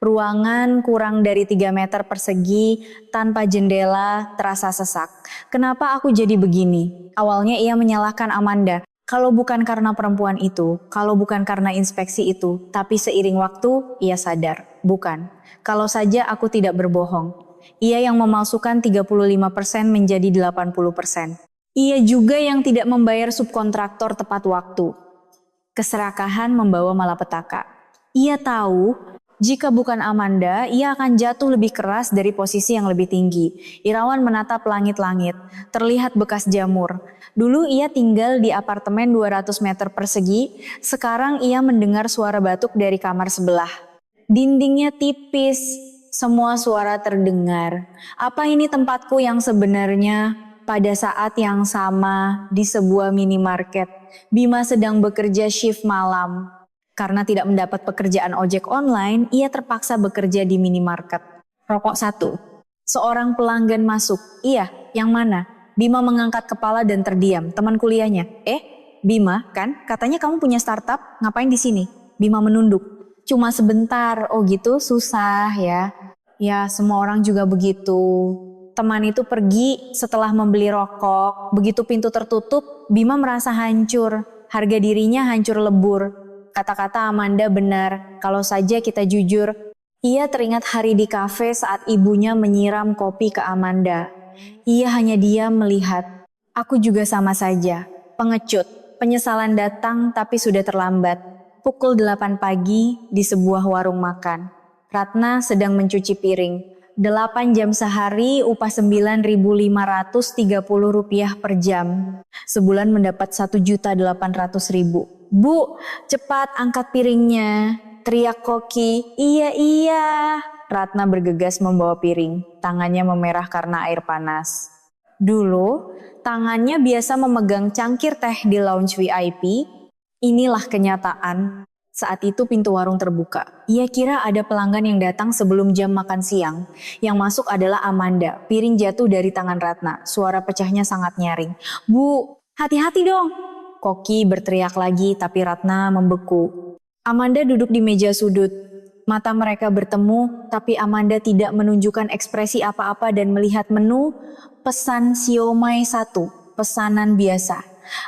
S1: Ruangan kurang dari 3 meter persegi, tanpa jendela, terasa sesak. Kenapa aku jadi begini? Awalnya ia menyalahkan Amanda. Kalau bukan karena perempuan itu, kalau bukan karena inspeksi itu, tapi seiring waktu, ia sadar. Bukan. Kalau saja aku tidak berbohong. Ia yang memalsukan 35% menjadi 80%. Ia juga yang tidak membayar subkontraktor tepat waktu. Keserakahan membawa malapetaka. Ia tahu jika bukan Amanda, ia akan jatuh lebih keras dari posisi yang lebih tinggi. Irawan menatap langit-langit, terlihat bekas jamur. Dulu ia tinggal di apartemen 200 meter persegi, sekarang ia mendengar suara batuk dari kamar sebelah. Dindingnya tipis, semua suara terdengar. Apa ini tempatku yang sebenarnya? Pada saat yang sama, di sebuah minimarket, Bima sedang bekerja shift malam. Karena tidak mendapat pekerjaan ojek online, ia terpaksa bekerja di minimarket. Rokok 1. Seorang pelanggan masuk. Iya, yang mana? Bima mengangkat kepala dan terdiam. Teman kuliahnya. Bima, kan? Katanya kamu punya startup, ngapain di sini? Bima menunduk. Cuma sebentar. Oh gitu, susah ya. Ya, semua orang juga begitu. Teman itu pergi setelah membeli rokok. Begitu pintu tertutup, Bima merasa hancur. Harga dirinya hancur lebur. Kata-kata Amanda benar, kalau saja kita jujur. Ia teringat hari di kafe saat ibunya menyiram kopi ke Amanda. Ia hanya diam melihat. Aku juga sama saja, pengecut. Penyesalan datang tapi sudah terlambat. Pukul 8 pagi di sebuah warung makan. Ratna sedang mencuci piring. 8 jam sehari, upah Rp9.530 per jam. Sebulan mendapat Rp1.800.000. Bu, cepat angkat piringnya, teriak Koki. Iya, Ratna bergegas membawa piring, tangannya memerah karena air panas. Dulu, tangannya biasa memegang cangkir teh di lounge VIP. Inilah kenyataan. Saat itu pintu warung terbuka. Ia kira ada pelanggan yang datang sebelum jam makan siang. Yang masuk adalah Amanda. Piring jatuh dari tangan Ratna. Suara pecahnya sangat nyaring. "Bu, hati-hati dong!" Koki berteriak lagi, tapi Ratna membeku. Amanda duduk di meja sudut. Mata mereka bertemu, tapi Amanda tidak menunjukkan ekspresi apa-apa dan melihat menu. Pesan siomay 1, pesanan biasa.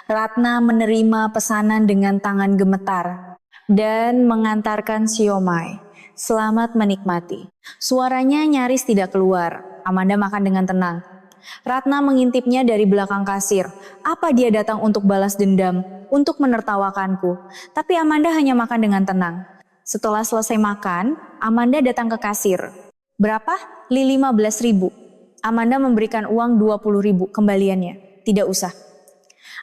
S1: Ratna menerima pesanan dengan tangan gemetar dan mengantarkan siomay. "Selamat menikmati." Suaranya nyaris tidak keluar. Amanda makan dengan tenang. Ratna mengintipnya dari belakang kasir. Apa dia datang untuk balas dendam, untuk menertawakanku? Tapi Amanda hanya makan dengan tenang. Setelah selesai makan, Amanda datang ke kasir. "Berapa?" "15.000. Amanda memberikan uang 20.000 kembaliannya. "Tidak usah."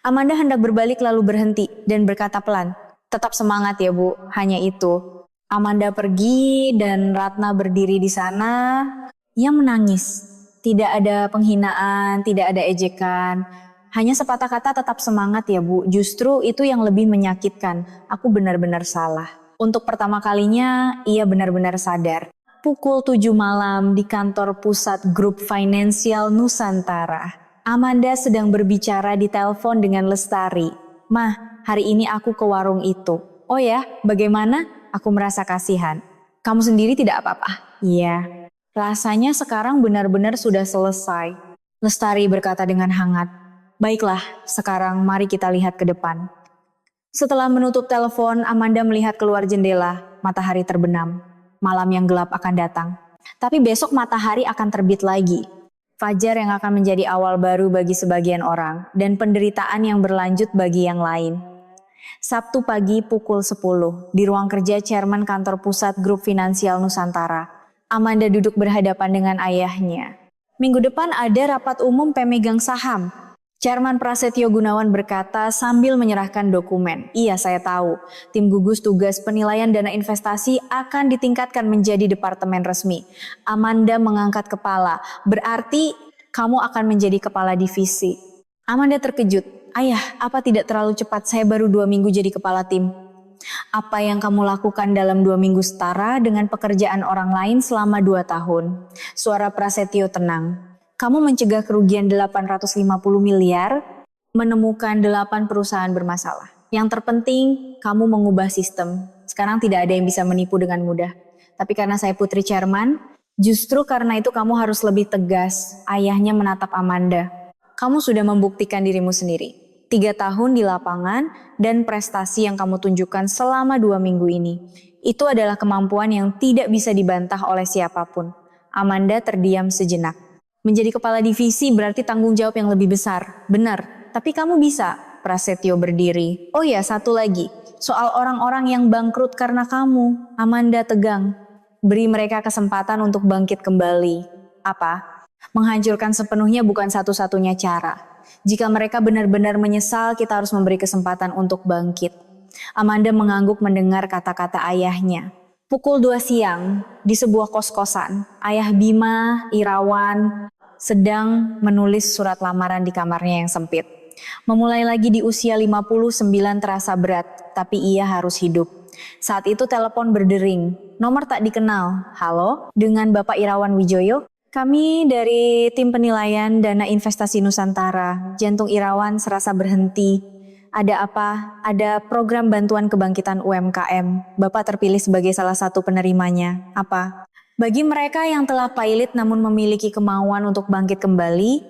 S1: Amanda hendak berbalik lalu berhenti dan berkata pelan, "Tetap semangat ya Bu, hanya itu." Amanda pergi dan Ratna berdiri di sana. Ia menangis. Tidak ada penghinaan, tidak ada ejekan. Hanya sepatah kata, "Tetap semangat ya Bu. Justru itu yang lebih menyakitkan. Aku benar-benar salah." Untuk pertama kalinya, ia benar-benar sadar. Pukul 7 malam di kantor pusat Grup Finansial Nusantara. Amanda sedang berbicara di telepon dengan Lestari. "Mah, hari ini aku ke warung itu." "Oh ya, bagaimana?" "Aku merasa kasihan." "Kamu sendiri tidak apa-apa?" "Iya." "Rasanya sekarang benar-benar sudah selesai." Lestari berkata dengan hangat. "Baiklah, sekarang mari kita lihat ke depan." Setelah menutup telepon, Amanda melihat keluar jendela. Matahari terbenam. Malam yang gelap akan datang. Tapi besok matahari akan terbit lagi. Fajar yang akan menjadi awal baru bagi sebagian orang, dan penderitaan yang berlanjut bagi yang lain. Sabtu pagi pukul 10, di ruang kerja Chairman Kantor Pusat Grup Finansial Nusantara. Amanda duduk berhadapan dengan ayahnya. Minggu depan ada rapat umum pemegang saham. Chairman Prasetyo Gunawan berkata sambil menyerahkan dokumen. "Iya, saya tahu. Tim gugus tugas penilaian dana investasi akan ditingkatkan menjadi departemen resmi." Amanda mengangkat kepala. "Berarti kamu akan menjadi kepala divisi." Amanda terkejut. "Ayah, apa tidak terlalu cepat? Saya baru 2 minggu jadi kepala tim." "Apa yang kamu lakukan dalam 2 minggu setara dengan pekerjaan orang lain selama 2 tahun. Suara Prasetyo tenang. "Kamu mencegah kerugian 850 miliar, menemukan 8 perusahaan bermasalah. Yang terpenting, kamu mengubah sistem. Sekarang tidak ada yang bisa menipu dengan mudah. Tapi karena saya putri chairman, justru karena itu kamu harus lebih tegas." Ayahnya menatap Amanda. "Kamu sudah membuktikan dirimu sendiri. 3 tahun di lapangan dan prestasi yang kamu tunjukkan selama 2 minggu ini. Itu adalah kemampuan yang tidak bisa dibantah oleh siapapun." Amanda terdiam sejenak. "Menjadi kepala divisi berarti tanggung jawab yang lebih besar." "Benar, tapi kamu bisa." Prasetyo berdiri. "Oh ya, satu lagi. Soal orang-orang yang bangkrut karena kamu." Amanda tegang. "Beri mereka kesempatan untuk bangkit kembali." "Apa?" "Menghancurkan sepenuhnya bukan satu-satunya cara. Jika mereka benar-benar menyesal, kita harus memberi kesempatan untuk bangkit." Amanda mengangguk mendengar kata-kata ayahnya. Pukul 2 siang, di sebuah kos-kosan, Ayah Bima, Irawan, sedang menulis surat lamaran di kamarnya yang sempit. Memulai lagi di usia 59 terasa berat, tapi ia harus hidup. Saat itu telepon berdering, nomor tak dikenal. "Halo, dengan Bapak Irawan Wijoyo? Kami dari tim penilaian dana investasi Nusantara." Jantung Irawan serasa berhenti. "Ada apa?" "Ada program bantuan kebangkitan UMKM. Bapak terpilih sebagai salah satu penerimanya." "Apa?" "Bagi mereka yang telah pailit namun memiliki kemauan untuk bangkit kembali,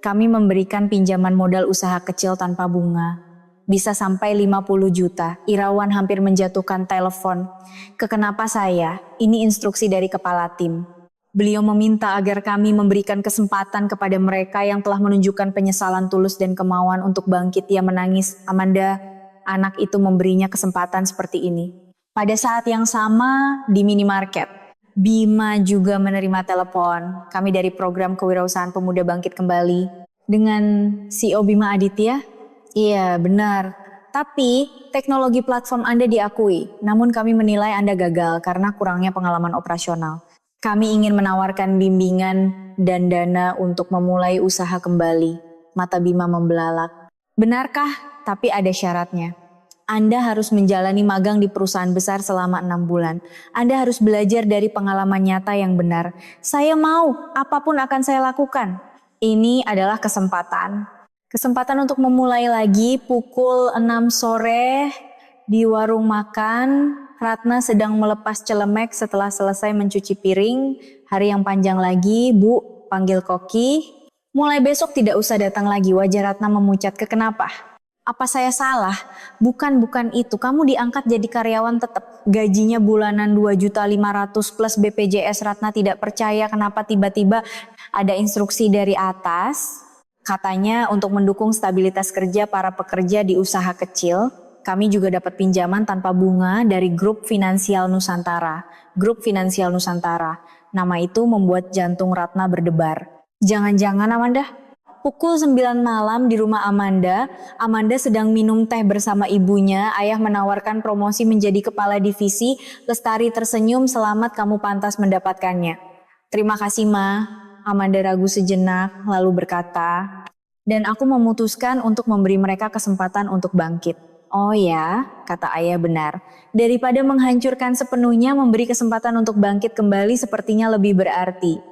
S1: kami memberikan pinjaman modal usaha kecil tanpa bunga. Bisa sampai 50 juta. Irawan hampir menjatuhkan telepon. "Kenapa saya? Ini instruksi dari kepala tim." Beliau meminta agar kami memberikan kesempatan kepada mereka yang telah menunjukkan penyesalan tulus dan kemauan untuk bangkit. Ia menangis. "Amanda, anak itu memberinya kesempatan seperti ini." Pada saat yang sama, di minimarket, Bima juga menerima telepon. "Kami dari program kewirausahaan pemuda bangkit kembali." "Dengan CEO Bima Aditya?" "Iya, benar. Tapi teknologi platform Anda diakui, namun kami menilai Anda gagal karena kurangnya pengalaman operasional." Kami ingin menawarkan bimbingan dan dana untuk memulai usaha kembali. Mata Bima membelalak. Benarkah? Tapi ada syaratnya. Anda harus menjalani magang di perusahaan besar selama 6 bulan. Anda harus belajar dari pengalaman nyata yang benar. Saya mau, apapun akan saya lakukan. Ini adalah kesempatan. Kesempatan untuk memulai lagi pukul 6 sore di warung makan. Ratna sedang melepas celemek setelah selesai mencuci piring. Hari yang panjang lagi, Bu, panggil koki. Mulai besok tidak usah datang lagi, wajah Ratna memucat. Kenapa? Apa saya salah? Bukan itu. Kamu diangkat jadi karyawan tetap. Gajinya bulanan 2.500.000 plus BPJS. Ratna tidak percaya kenapa tiba-tiba ada instruksi dari atas. Katanya untuk mendukung stabilitas kerja para pekerja di usaha kecil. Kami juga dapat pinjaman tanpa bunga dari Grup Finansial Nusantara. Grup Finansial Nusantara. Nama itu membuat jantung Ratna berdebar. Jangan-jangan Amanda? Pukul 9 malam di rumah Amanda sedang minum teh bersama ibunya. Ayah menawarkan promosi menjadi kepala divisi. Lestari tersenyum, selamat kamu pantas mendapatkannya. Terima kasih Ma. Amanda ragu sejenak lalu berkata, dan aku memutuskan untuk memberi mereka kesempatan untuk bangkit. Oh ya, kata ayah benar. Daripada menghancurkan sepenuhnya, memberi kesempatan untuk bangkit kembali sepertinya lebih berarti.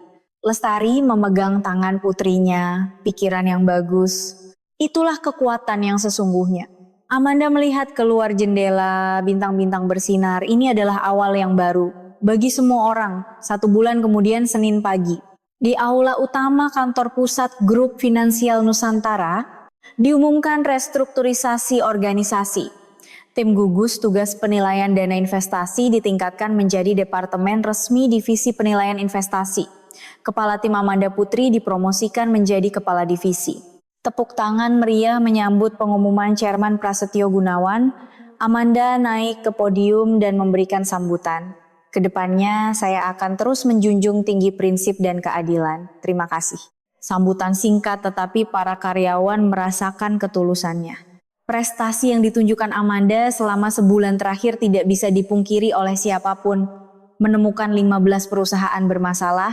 S1: Lestari memegang tangan putrinya, pikiran yang bagus. Itulah kekuatan yang sesungguhnya. Amanda melihat keluar jendela, bintang-bintang bersinar. Ini adalah awal yang baru. Bagi semua orang, 1 bulan kemudian Senin pagi. Di aula utama kantor pusat Grup Finansial Nusantara, diumumkan restrukturisasi organisasi. Tim gugus tugas penilaian dana investasi ditingkatkan menjadi departemen resmi divisi penilaian investasi. Kepala tim Amanda Putri dipromosikan menjadi kepala divisi. Tepuk tangan meriah menyambut pengumuman Chairman Prasetyo Gunawan. Amanda naik ke podium dan memberikan sambutan. Kedepannya saya akan terus menjunjung tinggi prinsip dan keadilan. Terima kasih. Sambutan singkat tetapi para karyawan merasakan ketulusannya. Prestasi yang ditunjukkan Amanda selama sebulan terakhir tidak bisa dipungkiri oleh siapapun. Menemukan 15 perusahaan bermasalah,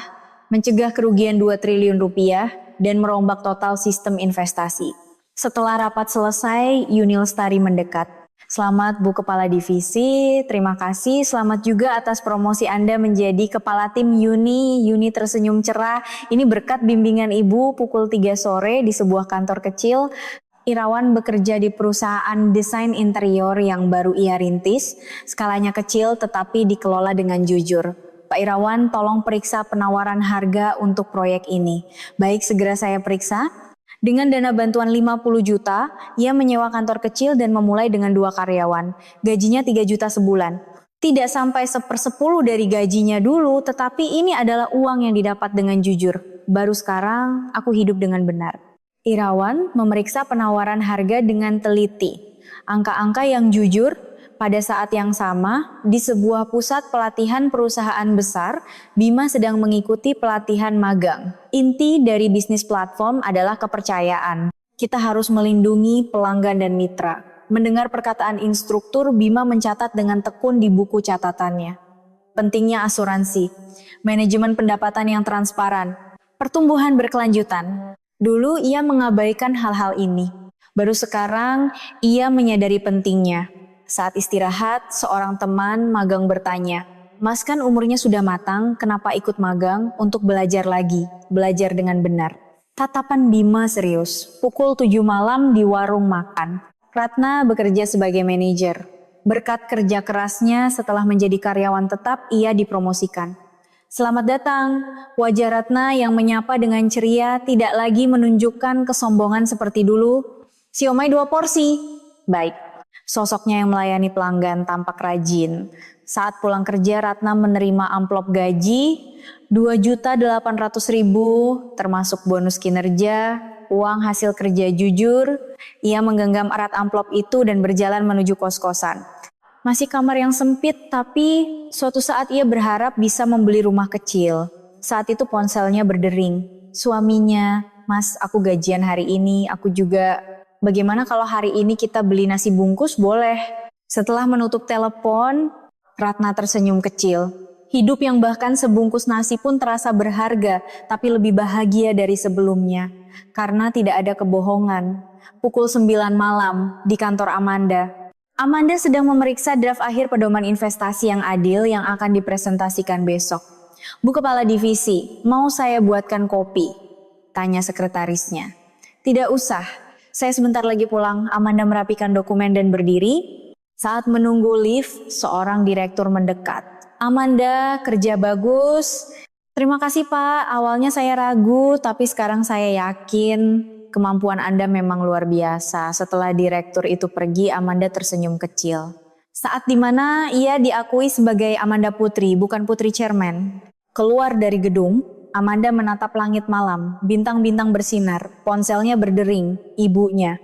S1: mencegah kerugian 2 triliun rupiah, dan merombak total sistem investasi. Setelah rapat selesai, Yuni Lestari mendekat. Selamat Bu Kepala Divisi, terima kasih. Selamat juga atas promosi Anda menjadi Kepala Tim Yuni. Yuni tersenyum cerah. Ini berkat bimbingan Ibu pukul 3 sore di sebuah kantor kecil. Irawan bekerja di perusahaan desain interior yang baru ia rintis. Skalanya kecil tetapi dikelola dengan jujur. Pak Irawan, tolong periksa penawaran harga untuk proyek ini. Baik, segera saya periksa. Dengan dana bantuan 50 juta, ia menyewa kantor kecil dan memulai dengan 2 karyawan. Gajinya 3 juta sebulan. Tidak sampai 1/10 dari gajinya dulu, tetapi ini adalah uang yang didapat dengan jujur. Baru sekarang, aku hidup dengan benar. Irawan memeriksa penawaran harga dengan teliti. Angka-angka yang jujur. Pada saat yang sama, di sebuah pusat pelatihan perusahaan besar, Bima sedang mengikuti pelatihan magang. Inti dari bisnis platform adalah kepercayaan. Kita harus melindungi pelanggan dan mitra. Mendengar perkataan instruktur, Bima mencatat dengan tekun di buku catatannya. Pentingnya asuransi, manajemen pendapatan yang transparan, pertumbuhan berkelanjutan. Dulu ia mengabaikan hal-hal ini. Baru sekarang ia menyadari pentingnya. Saat istirahat, seorang teman magang bertanya, Mas kan umurnya sudah matang, kenapa ikut magang untuk belajar lagi, belajar dengan benar? Tatapan Bima serius. Pukul 7 malam di warung makan. Ratna bekerja sebagai manajer. Berkat kerja kerasnya setelah menjadi karyawan tetap, ia dipromosikan. Selamat datang, wajah Ratna yang menyapa dengan ceria tidak lagi menunjukkan kesombongan seperti dulu. Siomay 2 porsi. Baik. Sosoknya yang melayani pelanggan tampak rajin. Saat pulang kerja, Ratna menerima amplop gaji 2.800.000 termasuk bonus kinerja, uang hasil kerja jujur. Ia menggenggam erat amplop itu dan berjalan menuju kos-kosan. Masih kamar yang sempit, tapi suatu saat ia berharap bisa membeli rumah kecil. Saat itu ponselnya berdering. Suaminya, Mas, aku gajian hari ini, aku juga... Bagaimana kalau hari ini kita beli nasi bungkus? Boleh. Setelah menutup telepon, Ratna tersenyum kecil. Hidup yang bahkan sebungkus nasi pun terasa berharga, tapi lebih bahagia dari sebelumnya. Karena tidak ada kebohongan. Pukul 9 malam di kantor Amanda. Amanda sedang memeriksa draft akhir pedoman investasi yang adil yang akan dipresentasikan besok. Bu Kepala Divisi, mau saya buatkan kopi? Tanya sekretarisnya. Tidak usah, saya sebentar lagi pulang. Amanda merapikan dokumen dan berdiri. Saat menunggu lift, seorang direktur mendekat. Amanda, kerja bagus. Terima kasih Pak, awalnya saya ragu, tapi sekarang saya yakin kemampuan Anda memang luar biasa. Setelah direktur itu pergi, Amanda tersenyum kecil. Saat dimana ia diakui sebagai Amanda Putri, bukan Putri Chairman. Keluar dari gedung, Amanda menatap langit malam, bintang-bintang bersinar, ponselnya berdering, ibunya.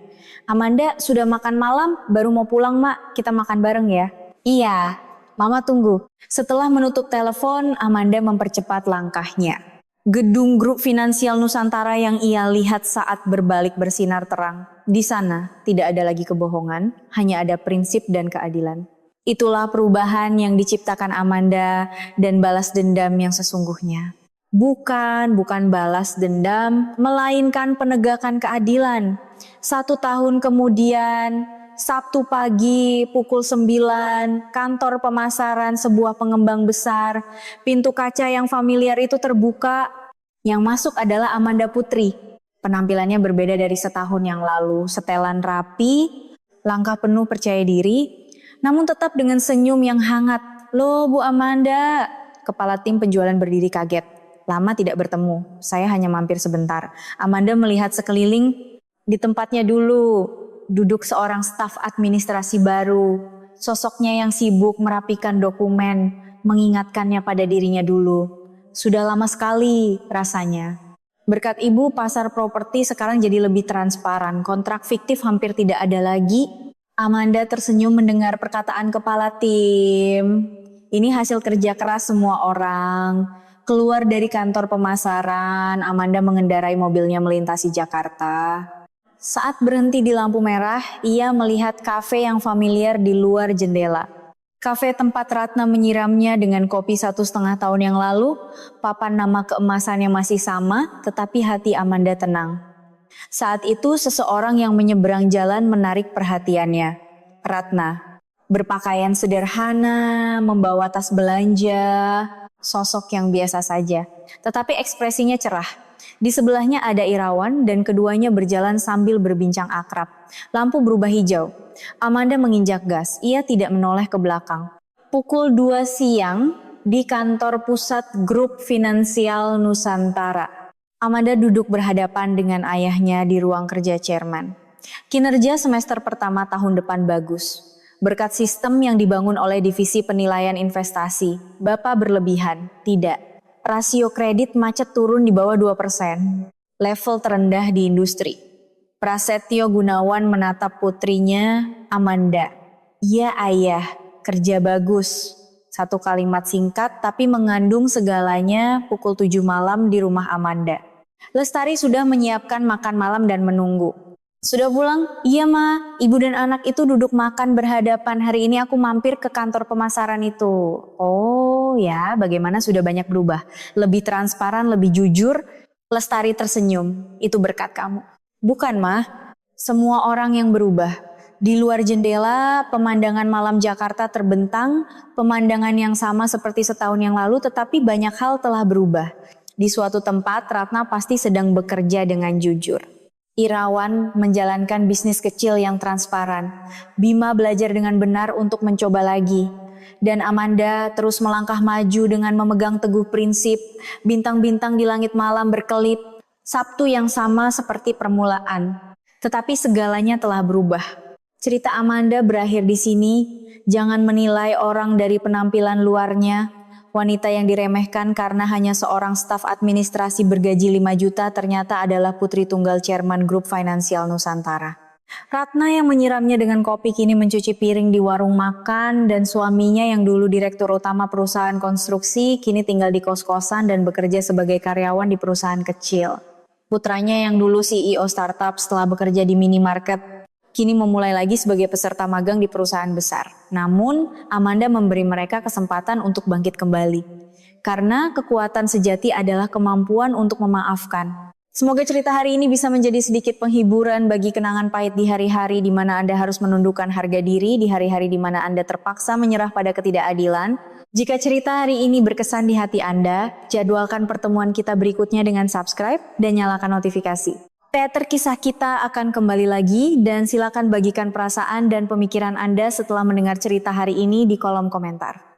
S1: Amanda, sudah makan malam, baru mau pulang Mak, kita makan bareng ya. Iya, Mama tunggu. Setelah menutup telepon, Amanda mempercepat langkahnya. Gedung grup finansial Nusantara yang ia lihat saat berbalik bersinar terang. Di sana tidak ada lagi kebohongan, hanya ada prinsip dan keadilan. Itulah perubahan yang diciptakan Amanda dan balas dendam yang sesungguhnya. Bukan balas dendam, melainkan penegakan keadilan. 1 tahun kemudian, Sabtu pagi pukul 9, kantor pemasaran sebuah pengembang besar. Pintu kaca yang familiar itu terbuka. Yang masuk adalah Amanda Putri. Penampilannya berbeda dari setahun yang lalu. Setelan rapi, langkah penuh percaya diri, namun tetap dengan senyum yang hangat. Loh Bu Amanda, kepala tim penjualan berdiri kaget. Lama tidak bertemu, saya hanya mampir sebentar. Amanda melihat sekeliling, di tempatnya dulu. Duduk seorang staf administrasi baru, sosoknya yang sibuk merapikan dokumen, mengingatkannya pada dirinya dulu. Sudah lama sekali rasanya. Berkat ibu, pasar properti sekarang jadi lebih transparan, kontrak fiktif hampir tidak ada lagi. Amanda tersenyum mendengar perkataan kepala tim. Ini hasil kerja keras semua orang. Keluar dari kantor pemasaran, Amanda mengendarai mobilnya melintasi Jakarta. Saat berhenti di lampu merah, ia melihat kafe yang familiar di luar jendela. Kafe tempat Ratna menyiramnya dengan kopi 1,5 tahun yang lalu, papan nama keemasannya masih sama, tetapi hati Amanda tenang. Saat itu seseorang yang menyeberang jalan menarik perhatiannya. Ratna, berpakaian sederhana, membawa tas belanja, sosok yang biasa saja, tetapi ekspresinya cerah. Di sebelahnya ada Irawan dan keduanya berjalan sambil berbincang akrab. Lampu berubah hijau. Amanda menginjak gas. Ia tidak menoleh ke belakang. Pukul 2 siang di kantor pusat grup finansial Nusantara. Amanda duduk berhadapan dengan ayahnya di ruang kerja chairman. Kinerja semester pertama tahun depan bagus. Berkat sistem yang dibangun oleh divisi penilaian investasi. Bapak berlebihan, tidak. Rasio kredit macet turun di bawah 2%, level terendah di industri. Prasetyo Gunawan menatap putrinya, Amanda. Iya ayah, kerja bagus. Satu kalimat singkat tapi mengandung segalanya. Pukul 7 malam di rumah Amanda. Lestari sudah menyiapkan makan malam dan menunggu. Sudah pulang? Iya Ma, ibu dan anak itu duduk makan berhadapan. Hari ini aku mampir ke kantor pemasaran itu. Oh ya, bagaimana sudah banyak berubah. Lebih transparan, lebih jujur. Lestari tersenyum, itu berkat kamu. Bukan Ma, semua orang yang berubah. Di luar jendela, pemandangan malam Jakarta terbentang. Pemandangan yang sama seperti setahun yang lalu, tetapi banyak hal telah berubah. Di suatu tempat, Ratna pasti sedang bekerja dengan jujur. Irawan menjalankan bisnis kecil yang transparan. Bima belajar dengan benar untuk mencoba lagi. Dan Amanda terus melangkah maju dengan memegang teguh prinsip. Bintang-bintang di langit malam berkelip. Sabtu yang sama seperti permulaan. Tetapi segalanya telah berubah. Cerita Amanda berakhir di sini. Jangan menilai orang dari penampilan luarnya. Wanita yang diremehkan karena hanya seorang staf administrasi bergaji 5 juta ternyata adalah putri tunggal chairman grup finansial Nusantara. Ratna yang menyiramnya dengan kopi kini mencuci piring di warung makan dan suaminya yang dulu direktur utama perusahaan konstruksi kini tinggal di kos-kosan dan bekerja sebagai karyawan di perusahaan kecil. Putranya yang dulu CEO startup setelah bekerja di minimarket kini memulai lagi sebagai peserta magang di perusahaan besar. Namun, Amanda memberi mereka kesempatan untuk bangkit kembali. Karena kekuatan sejati adalah kemampuan untuk memaafkan. Semoga cerita hari ini bisa menjadi sedikit penghiburan bagi kenangan pahit di hari-hari di mana Anda harus menundukkan harga diri, di hari-hari di mana Anda terpaksa menyerah pada ketidakadilan. Jika cerita hari ini berkesan di hati Anda, jadwalkan pertemuan kita berikutnya dengan subscribe dan nyalakan notifikasi. Teater kisah kita akan kembali lagi dan silakan bagikan perasaan dan pemikiran Anda setelah mendengar cerita hari ini di kolom komentar.